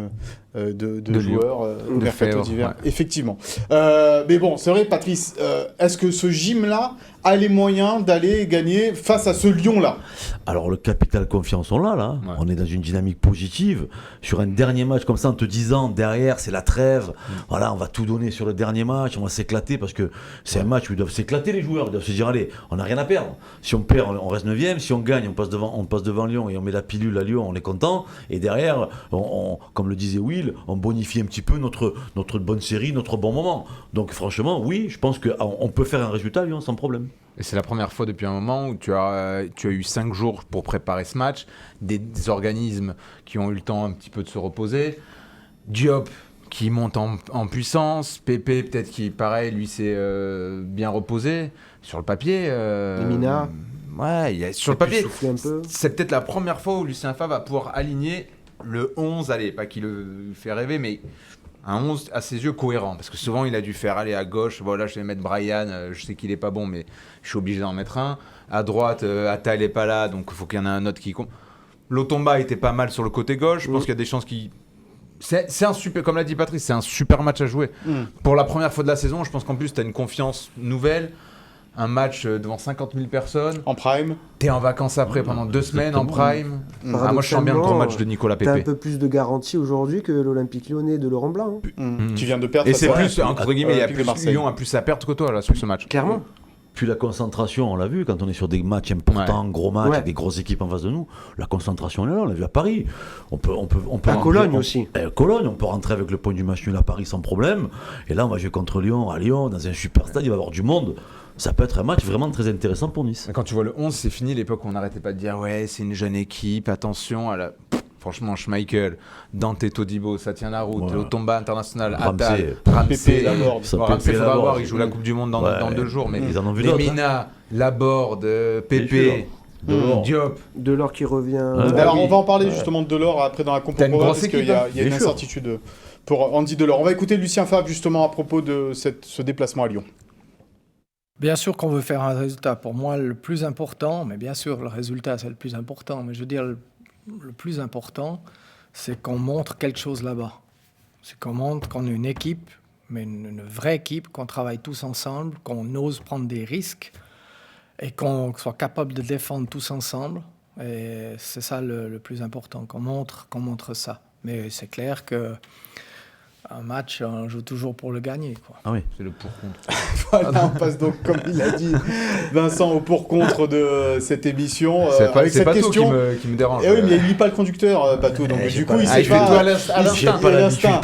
de joueurs au mercato d'hiver. Ouais. Effectivement. Mais bon, c'est vrai, Patrice, est-ce que ce gym-là a les moyens d'aller gagner face à ce Lyon-là? Alors le capital confiance, on l'a là. Ouais. On est dans une dynamique positive. Sur un dernier match comme ça, en te disant, derrière, c'est la trêve. Voilà, on va tout donner sur le dernier match. On va s'éclater parce que c'est un match où ils doivent s'éclater, les joueurs. Ils doivent se dire, allez, on n'a rien à perdre. Si on perd, on reste 9e. Si on gagne, on passe devant Lyon et on met la pilule à Lyon, on est content. Et derrière, comme le disait Will, on bonifie un petit peu notre bonne série, notre bon moment. Donc franchement, oui, je pense qu'on peut faire un résultat à Lyon sans problème. Et c'est la première fois depuis un moment où tu as eu 5 jours pour préparer ce match, des organismes qui ont eu le temps un petit peu de se reposer, Diop qui monte en puissance, Pépé peut-être qui, pareil, lui s'est bien reposé sur le papier. Mina. Ouais, sur le papier, c'est peut-être la première fois où Lucien Favre va pouvoir aligner le 11, allez, pas qu'il le fait rêver, mais un 11 à ses yeux cohérent. Parce que souvent, il a dû faire aller à gauche, voilà, je vais mettre Brian, je sais qu'il est pas bon, mais je suis obligé d'en mettre un. À droite, Attal est pas là, donc il faut qu'il y en ait un autre qui compte. Lotomba était pas mal sur le côté gauche, je pense qu'il y a des chances qu'il... C'est un super, comme l'a dit Patrice, c'est un super match à jouer. Pour la première fois de la saison, je pense qu'en plus, tu as une confiance nouvelle. Un match devant 50 000 personnes. En prime. T'es en vacances après pendant 2 semaines en prime. Ah, moi, je sens bien le gros match de Nicolas T'as un Pepe. peu plus de garantie aujourd'hui que l'Olympique Lyonnais de Laurent Blanc. Tu viens de perdre. Et c'est face à- plus, entre guillemets, il y a Olympique de plus, Marseille. Lyon a plus à perdre que toi là, sur ce match. Clairement. Puis la concentration, on l'a vu, quand on est sur des matchs importants, gros matchs, avec des grosses équipes en face de nous, la concentration est là, on l'a vu à Paris. On peut À Cologne aussi. Cologne, on peut rentrer avec le point du match nul à Paris sans problème. Et là, on va jouer contre Lyon, à Lyon, dans un super stade, il va y avoir du monde. Ça peut être un match vraiment très intéressant pour Nice. Mais quand tu vois le 11, c'est fini l'époque où on n'arrêtait pas de dire ouais, c'est une jeune équipe, attention à la... Franchement, Schmeichel, Dante Todibo, ça tient la route. Ouais. Lotomba international, Ramsey. Attal, Pépé, Ramsey. Laborde. Ça, Ramsey, Pépé, faudra Laborde. voir, il joue la Coupe du Monde dans 2 jours. Mais ils en ont vu d'autres. Lemina, Laborde, Pépé, Delors. Diop. Delors qui revient. Alors on va en parler justement de Delors après dans la compo T'as une probable, grosse parce qu'il y a, équipe, il y a une bien sûr. incertitude pour Andy Delors. On va écouter Lucien Favre justement à propos de ce déplacement à Lyon. Bien sûr qu'on veut faire un résultat. Pour moi, le plus important, mais bien sûr, le résultat, c'est le plus important. Mais je veux dire, le plus important, c'est qu'on montre quelque chose là-bas. C'est qu'on montre qu'on est une équipe, mais une vraie équipe, qu'on travaille tous ensemble, qu'on ose prendre des risques et qu'on soit capable de défendre tous ensemble. Et c'est ça le plus important, qu'on montre ça. Mais c'est clair que un match, on joue toujours pour le gagner, quoi. Ah oui. C'est le pour-contre. Voilà, on passe donc, comme il a dit Vincent, au pour-contre de cette émission. C'est pas, avec c'est cette pas tout question. qui me dérange. Eh oui, mais il lit pas le conducteur, Patou. Donc j'ai du pas coup, il la- sait il fait tout pas. à l'instinct.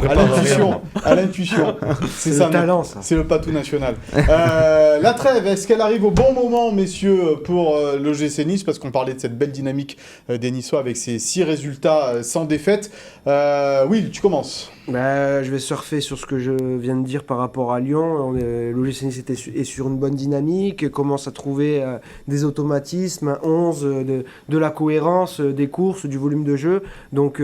À l'intuition. À l'intuition. C'est le talent, ça. C'est le Patou national. La trêve, est-ce qu'elle arrive au bon moment, messieurs, pour l'OGC Nice? Parce qu'on parlait de cette belle dynamique des Niçois avec ces 6 résultats sans défaite. Will, tu commences. Je vais surfer sur ce que je viens de dire par rapport à Lyon. L'OGC Nice est sur une bonne dynamique, commence à trouver des automatismes, un 11, de la cohérence, des courses, du volume de jeu. Donc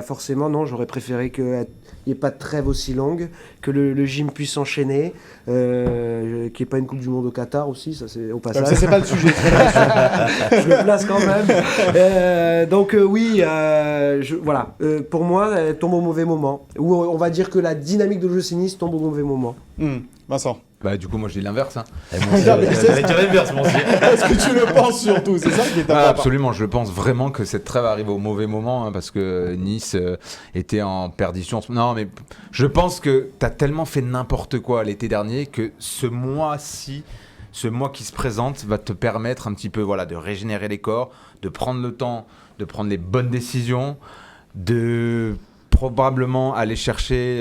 forcément, non, j'aurais préféré qu'il n'y ait pas de trêve aussi longue, que le gym puisse enchaîner, qu'il n'y ait pas une Coupe du Monde au Qatar aussi, ça c'est au passage. Ça, c'est pas le sujet. Je le place quand même. Oui, voilà. Pour moi, elle tombe au mauvais moment. Ou on va dire que la dynamique de l'OGC Nice tombe au mauvais moment. Vincent. Bah, du coup, moi, je dis l'inverse. Hein. J'allais dire l'inverse, mon Dieu. Est-ce que tu le penses surtout? C'est ça qui est important. Absolument, je pense vraiment que cette trêve arrive au mauvais moment hein, parce que Nice était en perdition. Non, mais je pense que tu as tellement fait n'importe quoi l'été dernier que ce mois-ci, ce mois qui se présente, va te permettre un petit peu de régénérer les corps, de prendre le temps, de prendre les bonnes décisions, de probablement aller chercher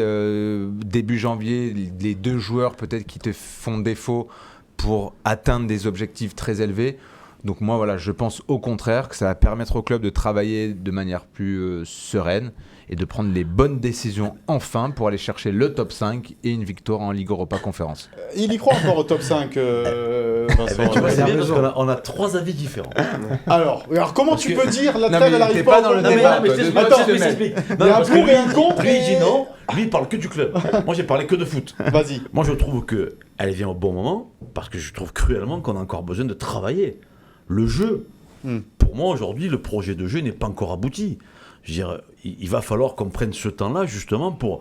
début janvier les 2 joueurs peut-être qui te font défaut pour atteindre des objectifs très élevés. Donc moi, je pense au contraire que ça va permettre au club de travailler de manière plus sereine et de prendre les bonnes décisions enfin pour aller chercher le top 5 et une victoire en Ligue Europa Conférence. Il y croit encore au top 5, Vincent. Tu vois, c'est bien parce qu'on a 3 avis différents. Alors comment Parce tu que- peux dire la Non, trêve mais elle arrive t'es pas pas au dans bon le moment? débat, mais je t'explique, Attends, je t'explique. il y a un pour et un contre. Lui, il dit non. Lui, il parle que du club. Moi, j'ai parlé que de foot. Vas-y. Moi, je trouve qu'elle vient au bon moment parce que je trouve cruellement qu'on a encore besoin de travailler. Le jeu, pour moi, aujourd'hui, le projet de jeu n'est pas encore abouti. Je veux dire, il va falloir qu'on prenne ce temps-là, justement, pour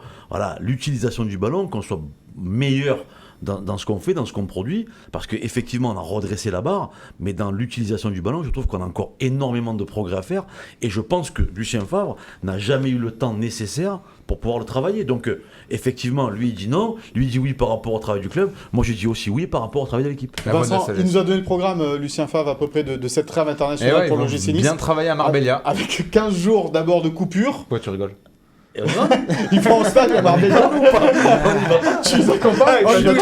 l'utilisation du ballon, qu'on soit meilleur dans ce qu'on fait, dans ce qu'on produit, parce qu'effectivement, on a redressé la barre, mais dans l'utilisation du ballon, je trouve qu'on a encore énormément de progrès à faire, et je pense que Lucien Favre n'a jamais eu le temps nécessaire pour pouvoir le travailler. Donc, effectivement, lui, il dit non, lui, il dit oui par rapport au travail du club, moi, je dis aussi oui par rapport au travail de l'équipe. La bonne Vincent, sagesse. il nous a donné le programme, Lucien Favre, à peu près de cette trêve internationale pour l'OGC Nice. Bien travaillé à Marbella. Avec 15 jours d'abord de coupure. Pourquoi tu rigoles? Et on y va. Ils font en stade à Marbella ou pas? Tu les accompagnes? On y va,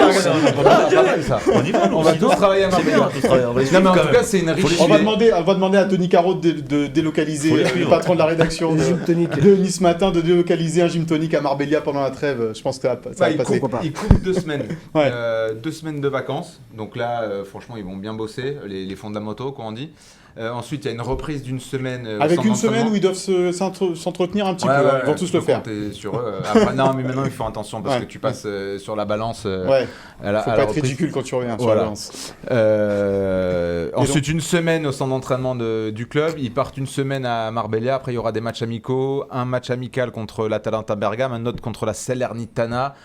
Ah, On y va, nous, On va sinon, tous travailler à c'est bien, Marbella. on va tous travailler. On va les Non, mais en suivre tout quand cas, même. c'est une Faut les riche. suivre. On va demander à Tony Caro de délocaliser, Faut les le suivre. patron de la rédaction Les gym toniques. de Nice Matin, de délocaliser un gym tonique à Marbella pendant la trêve. Je pense que ça va il passer. coupe 2 semaines. Ouais. 2 semaines de vacances. Donc là, franchement, ils vont bien bosser, les fondamentaux, comme on dit. Ensuite, il y a une reprise d'une semaine. Avec une semaine où ils doivent s'entretenir un petit peu. Ils vont tous le faire. Sur eux. Après, non, mais maintenant, il faut attention parce que tu passes sur la balance. Ouais. Faut pas être ridicule quand tu reviens sur la balance. Ensuite, une semaine au centre d'entraînement du club. Ils partent une semaine à Marbella. Après, il y aura des matchs amicaux. Un match amical contre l'Atalanta Bergame, un autre contre la Salernitana.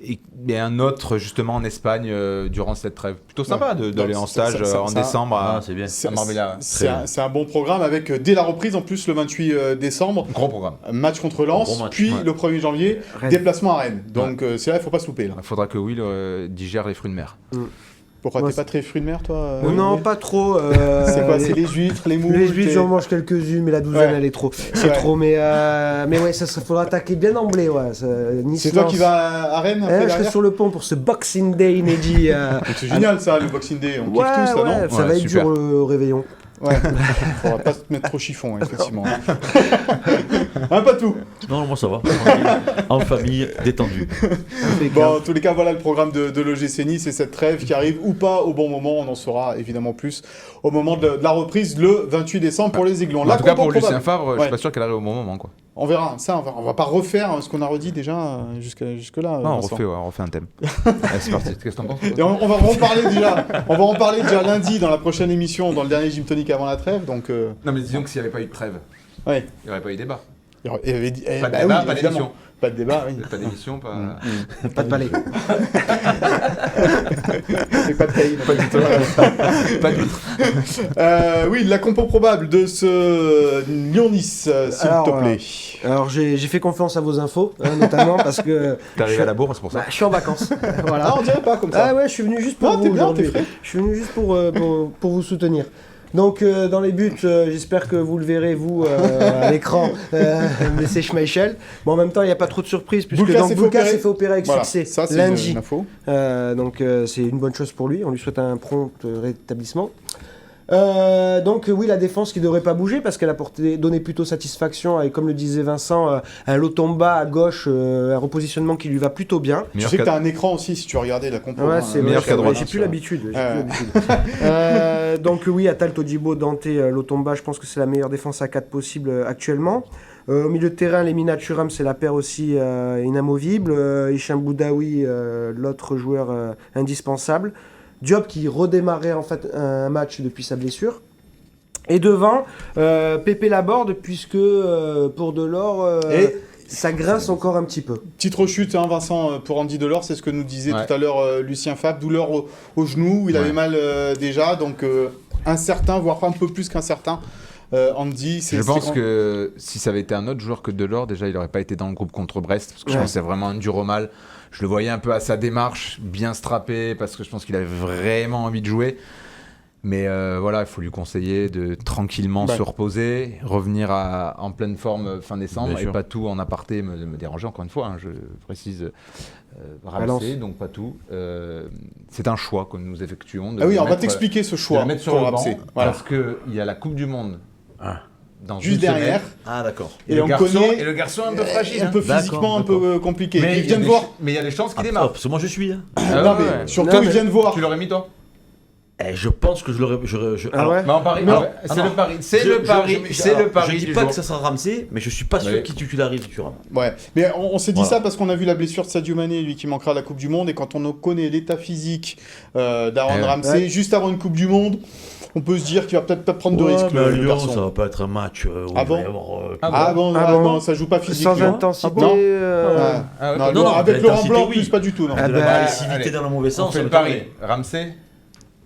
Et un autre justement en Espagne durant cette trêve. Plutôt sympa d'aller en stage en décembre à Marbella. C'est un bon programme avec dès la reprise en plus le 28 décembre. Gros programme. Match contre Lens, puis le 1er janvier, déplacement à Rennes. Donc c'est là, il ne faut pas se louper. Il faudra que Will digère les fruits de mer. Pourquoi t'es pas très fruit de mer, toi Non, pas trop. C'est quoi? C'est les huîtres, les moules? Les huîtres, j'en mange quelques-unes, mais la douzaine, elle est trop. C'est trop, mais ouais, ça faudra attaquer bien d'emblée. Ouais. C'est toi qui vas à Rennes je serai sur le pont pour ce Boxing Day inédit. C'est génial ça, le Boxing Day. On kiffe tous, ça, non? Ça va être dur le réveillon. Ouais, faudra pas se mettre trop chiffon, effectivement. Pas tout. Non, moi ça va. En famille, détendu. Bon, en tous les cas, voilà le programme de l'OGC Nice et cette trêve qui arrive ou pas au bon moment. On en saura évidemment plus au moment de la reprise le 28 décembre pour les Aiglons. En tout cas, pour Lucien Favre, je suis pas sûr qu'elle arrive au bon moment, quoi. On verra. Ça, on va pas refaire ce qu'on a redit déjà jusque-là. Non, on refait un thème. C'est parti. Qu'est-ce que t'en penses? Et on va en reparler déjà lundi dans la prochaine émission, dans le dernier Gym Tonic avant la trêve. Donc, non, mais disons que s'il n'y avait pas eu de trêve, il n'y aurait pas eu débat. Pas de débat, pas d'émission. Pas de débat, oui. Pas d'émission, pas... Pas de palais. Et pas de cahier. Pas d'huître. Oui, la compo probable de ce Lyon-Nice, s'il te plaît. Alors, j'ai fait confiance à vos infos, notamment parce que... T'es arrivé à la bourre, c'est pour ça. Je suis en vacances. Voilà. Ah, on dirait pas comme ça. Ah ouais, je suis venu juste pour vous aujourd'hui. Je suis venu juste pour vous soutenir. Donc dans les buts, j'espère que vous le verrez vous à l'écran, c'est Schmeichel. Bon, en même temps, il n'y a pas trop de surprises puisque Boulka s'est fait opérer avec succès lundi. Donc c'est une bonne chose pour lui. On lui souhaite un prompt rétablissement. Donc oui, la défense qui ne devrait pas bouger parce qu'elle a donné plutôt satisfaction avec, comme le disait Vincent, un Lotomba à gauche, un repositionnement qui lui va plutôt bien. Tu sais que tu as un écran aussi si tu regardais la compo. Ouais, c'est meilleur qu'à droite. J'ai plus l'habitude. Donc oui, Atal, Todibo, Dante, Lotomba, je pense que c'est la meilleure défense à 4 possible actuellement. Au milieu de terrain, Lemina Thuram, c'est la paire aussi inamovible. Hicham Boudaoui, l'autre joueur indispensable. Diop qui redémarrait en fait un match depuis sa blessure. Et devant, Pépé Laborde, puisque pour Delors, ça grince encore un petit peu. Petite rechute, hein, Vincent, pour Andy Delors, c'est ce que nous disait tout à l'heure Lucien Favre. Douleur au genou, où il avait mal déjà, donc incertain, voire un peu plus qu'incertain. Andy, je pense que si ça avait été un autre joueur que Delors, déjà il n'aurait pas été dans le groupe contre Brest, parce que je pense que c'est vraiment un dur au mal. Je le voyais un peu à sa démarche, bien strappé, parce que je pense qu'il avait vraiment envie de jouer. Mais voilà, il faut lui conseiller de tranquillement se reposer, revenir en pleine forme fin décembre, et pas tout en aparté me déranger, encore une fois, hein, je précise. Ramsey, donc pas tout. C'est un choix que nous effectuons. On va t'expliquer ce choix. De le mettre sur le banc, parce qu'il y a la Coupe du Monde. Juste derrière. Ah d'accord. Et le garçon un peu fragile. Un peu physiquement un peu compliqué. Mais il vient de voir. Mais il y a des chances qu'il démarre. Parce que moi je suis. Surtout il vient de voir. Tu l'aurais mis toi? Je pense que je l'aurais. En Paris, c'est le pari. C'est le pari. Je dis pas que ça sera Ramsey, mais je suis pas sûr qu'il titularise Thuram. Ouais, mais on s'est dit ça parce qu'on a vu la blessure de Sadio Mané, lui qui manquera à la Coupe du Monde, et quand on connaît l'état physique d'Aaron Ramsey, juste avant une Coupe du Monde, on peut se dire qu'il va peut-être pas prendre de risques. Le garçon, ça va pas être un match où il va y avoir. Ça joue pas physiquement. Sans intensité. Non, avec Laurent Blanc, plus pas du tout. De l'agressivité dans le mauvais sens. On fait le pari. Ramsey.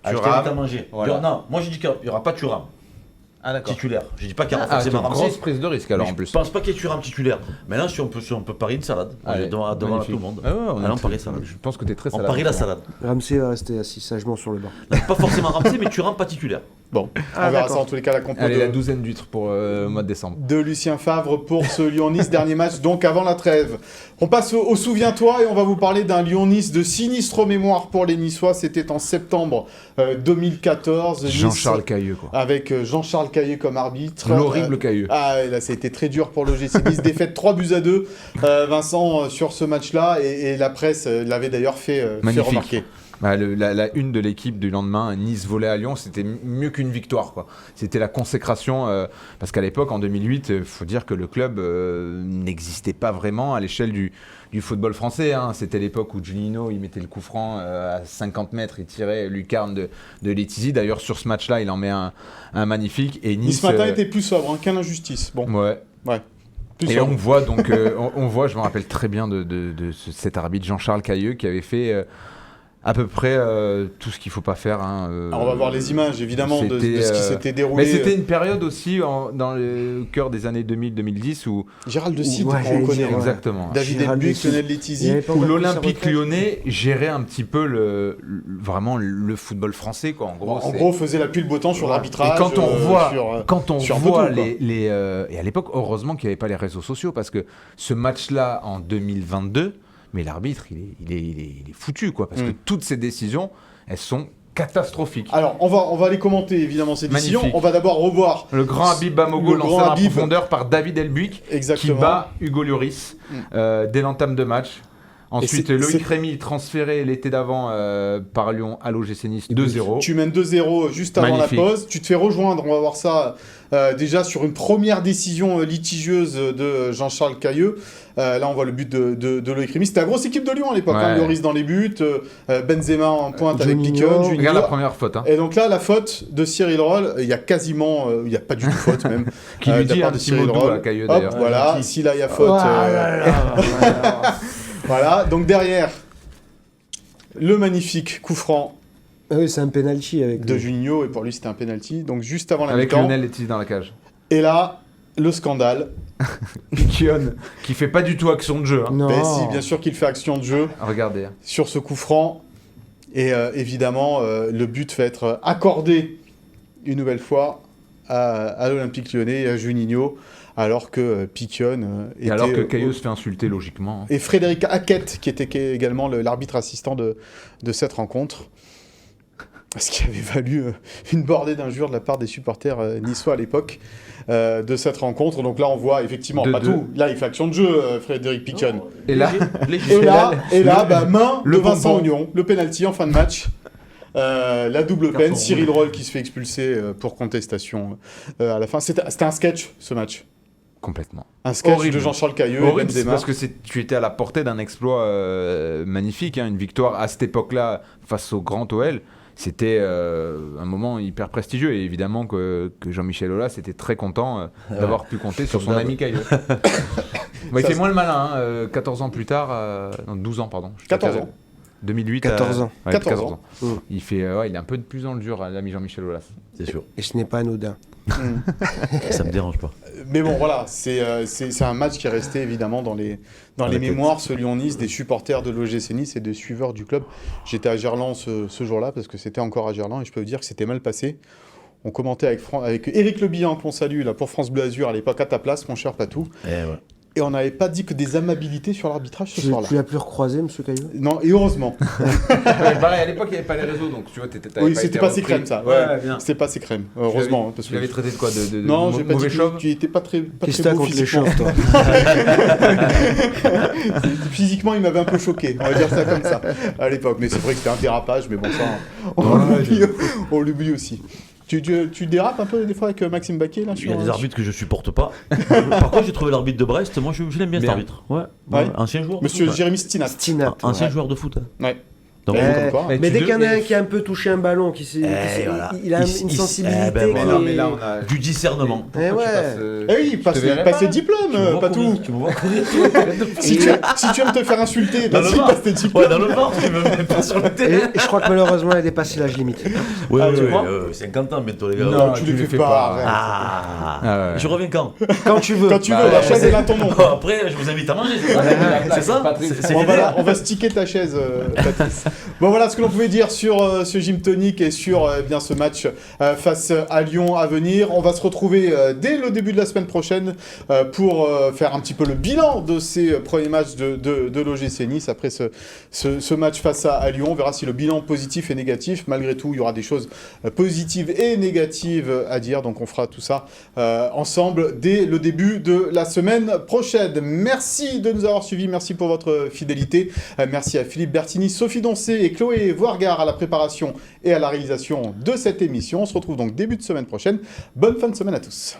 Thuram à manger. Voilà. Non, moi je dis qu'il n'y aura pas Thuram. Titulaire. Je dis pas qu'il y aura forcément Ramsey. Grosse prise de risque alors en plus. Je pense pas qu'il y ait Thuram titulaire. Mais là, si on peut parier une salade devant tout le monde. On parie salade. Je pense que tu es très salade. On parie la salade. Ramsey va rester assis sagement sur le banc. Pas forcément Ramsey, mais Thuram pas titulaire. Bon, on verra ça en tous les cas, la compo. Allez, la douzaine d'huîtres pour le mois de décembre. De Lucien Favre pour ce Lyon-Nice, dernier match donc avant la trêve. On passe au Souviens-toi et on va vous parler d'un Lyon-Nice de sinistre mémoire pour les Niçois. C'était en septembre 2014. Jean-Charles Cailleux, quoi. Avec Jean-Charles Cailleux comme arbitre. L'horrible Cailleux. Là, ça a été très dur pour l'OGC Nice. Défaite 3-2. Vincent, sur ce match-là, et la presse l'avait d'ailleurs fait remarquer. La une de l'équipe du lendemain, Nice volait à Lyon, c'était mieux qu'une victoire, quoi. C'était la consécration, parce qu'à l'époque, en 2008, il faut dire que le club n'existait pas vraiment à l'échelle du football français. Hein. C'était l'époque où Juninho, il mettait le coup franc à 50 mètres, il tirait lucarne de Letizy. D'ailleurs, sur ce match-là, il en met un magnifique. Et Nice, Ce matin était plus sobre qu'un injustice. Bon. Ouais. Plus et sobre. on voit donc, on voit, je me rappelle très bien de cet arbitre Jean-Charles Cailleux qui avait fait à peu près tout ce qu'il ne faut pas faire. Hein, Alors on va voir les images évidemment de ce qui s'était déroulé. Mais c'était une période aussi dans le cœur des années 2000-2010 où Gérald de Cid, ouais, on connaît. exactement. David Elbuck, Lionel Letizy. Où l'Olympique Lyonnais gérait un petit peu vraiment le football français, quoi. En gros, faisait la pluie le beau temps sur l'arbitrage. Et quand on voit, sur un peu tout, et à l'époque, heureusement qu'il n'y avait pas les réseaux sociaux, parce que ce match-là en 2022, mais l'arbitre, il est foutu, quoi, parce que toutes ces décisions, elles sont catastrophiques. Alors, on va aller commenter évidemment ces décisions. Magnifique. On va d'abord revoir le grand Habib Bamogo lancé en profondeur par David Elbuck, qui bat Hugo Lloris dès l'entame de match. Ensuite, Loïc Rémy transféré l'été d'avant par Lyon à l'OGC Nice 2-0. Tu mènes 2-0 juste avant Magnifique. la pause. Tu te fais rejoindre, on va voir ça déjà sur une première décision litigieuse de Jean-Charles Cailleux. Là, on voit le but de Loïc Rémy. C'était la grosse équipe de Lyon à l'époque. Ouais. Hein, Lloris dans les buts, Benzema en pointe avec Piquon. Regarde la première faute. Hein. Et donc là, la faute de Cyril Roll, il y a quasiment, il n'y a pas du tout faute même. Qui lui dit un petit mot doux à Cailleux d'ailleurs. Voilà, si là il y a faute. Voilà, donc derrière, le magnifique coup franc oui, c'est un penalty avec de Juninho, et pour lui c'était un penalty. Donc juste avant la avec mi-temps. Lionel Letizy dans la cage. Et là, le scandale. Piquon, qui fait pas du tout action de jeu. Hein. Non. Ben si, bien sûr qu'il fait action de jeu Regardez. sur ce coup franc. Et évidemment, le but va être accordé une nouvelle fois à l'Olympique Lyonnais et à Juninho, alors que Piquon Et alors que Cailleux se fait insulter logiquement. Hein. Et Frédéric Hackett, qui était également l'arbitre assistant de cette rencontre. Ce qui avait valu une bordée d'injures de la part des supporters niçois à l'époque de cette rencontre. Donc là, on voit effectivement pas tout. Là, il fait action de jeu, Frédéric Piquon. Et là, main le de Vincent bonbon. Ognon, le penalty en fin de match. La double peine, Cyril Roll qui se fait expulser pour contestation à la fin. C'était un sketch, ce match. complètement. Un sketch Horrible. de Jean-Charles Cailleux et Horrible, c'est Benzema. parce que tu étais à la portée d'un exploit magnifique, hein, une victoire à cette époque-là face au Grand OL. C'était un moment hyper prestigieux et évidemment que Jean-Michel Aulas était très content d'avoir pu compter sur son ami Cailleux. Il fait moins le malin, 14 ans plus tard, non, 12 ans pardon. 14 ans. 2008 14 ans. Ouais, 14 ans. Il fait, il est un peu de plus dans le dur, l'ami Jean-Michel Aulas. C'est sûr. Et ce n'est pas anodin. Ça me dérange pas. Mais bon, voilà, c'est un match qui est resté évidemment dans les mémoires, ce Lyon-Nice, des supporters de l'OGC Nice et des suiveurs du club. J'étais à Gerland ce jour-là, parce que c'était encore à Gerland, et je peux vous dire que c'était mal passé. On commentait avec Éric Lebihan, qu'on salue, là, pour France Bleu Azur, à l'époque, à ta place, mon cher Patou. Et on n'avait pas dit que des amabilités sur l'arbitrage ce soir-là. Tu l'as plus recroisé, monsieur Cailleux? Non, et heureusement. Pareil, à l'époque, il n'y avait pas les réseaux, donc tu vois, Oui, c'était pas ses crèmes, ça. Ouais, bien. C'était pas ses crèmes, heureusement. Parce Tu l'avais traité de quoi, de non, j'ai pas dit mauvais chauve? que tu étais pas très Qu'est-ce que t'as beau contre les physiquement. chauves, toi? Physiquement, il m'avait un peu choqué, on va dire ça comme ça, à l'époque. Mais c'est vrai que c'était un dérapage, mais bon, ça, on l'oublie aussi. Tu dérapes un peu des fois avec Maxime Baquet là, Il y a des arbitres que je supporte pas. Par contre, j'ai trouvé l'arbitre de Brest. Moi, je l'aime bien cet arbitre. Ouais. Ancien joueur. Monsieur de foot, Jérémy Stinat. Stinat. Ancien joueur de foot. Ouais. Donc, comme quoi. Mais dès qu'il y en a un qui a un peu touché un ballon, voilà. il a une sensibilité. ben voilà. Non, mais là, on a du discernement. Eh ouais. Eh oui, passe tes diplômes, pas tout. Tu me vois courir. Si tu aimes te faire insulter, Dans le vas-y, Var. passe tes diplômes. Ouais, dans le Var, tu me mets pas sur le Et terrain. je crois que malheureusement, il a dépassé l'âge limite. Oui, tu crois 50 ans bientôt, les gars. Non, tu les fais pas. arrête. Ah. Je reviens quand? Quand tu veux. Quand tu veux, la chaise est là ton nom. Après, je vous invite à manger. C'est ça? C'est On l'idée. va sticker ta chaise, Patrice. Bon, voilà ce que l'on pouvait dire sur ce gym tonic et sur bien ce match face à Lyon à venir. On va se retrouver dès le début de la semaine prochaine pour faire un petit peu le bilan de ces premiers matchs de l'OGC Nice après ce match face à Lyon. On verra si le bilan positif et négatif. Malgré tout, il y aura des choses positives et négatives à dire. Donc on fera tout ça ensemble dès le début de la semaine prochaine. Merci de nous avoir suivis. Merci pour votre fidélité. Merci à Philippe Bertini, Sophie Donce Poncé et Chloé Voirgard à la préparation et à la réalisation de cette émission. On se retrouve donc début de semaine prochaine. Bonne fin de semaine à tous.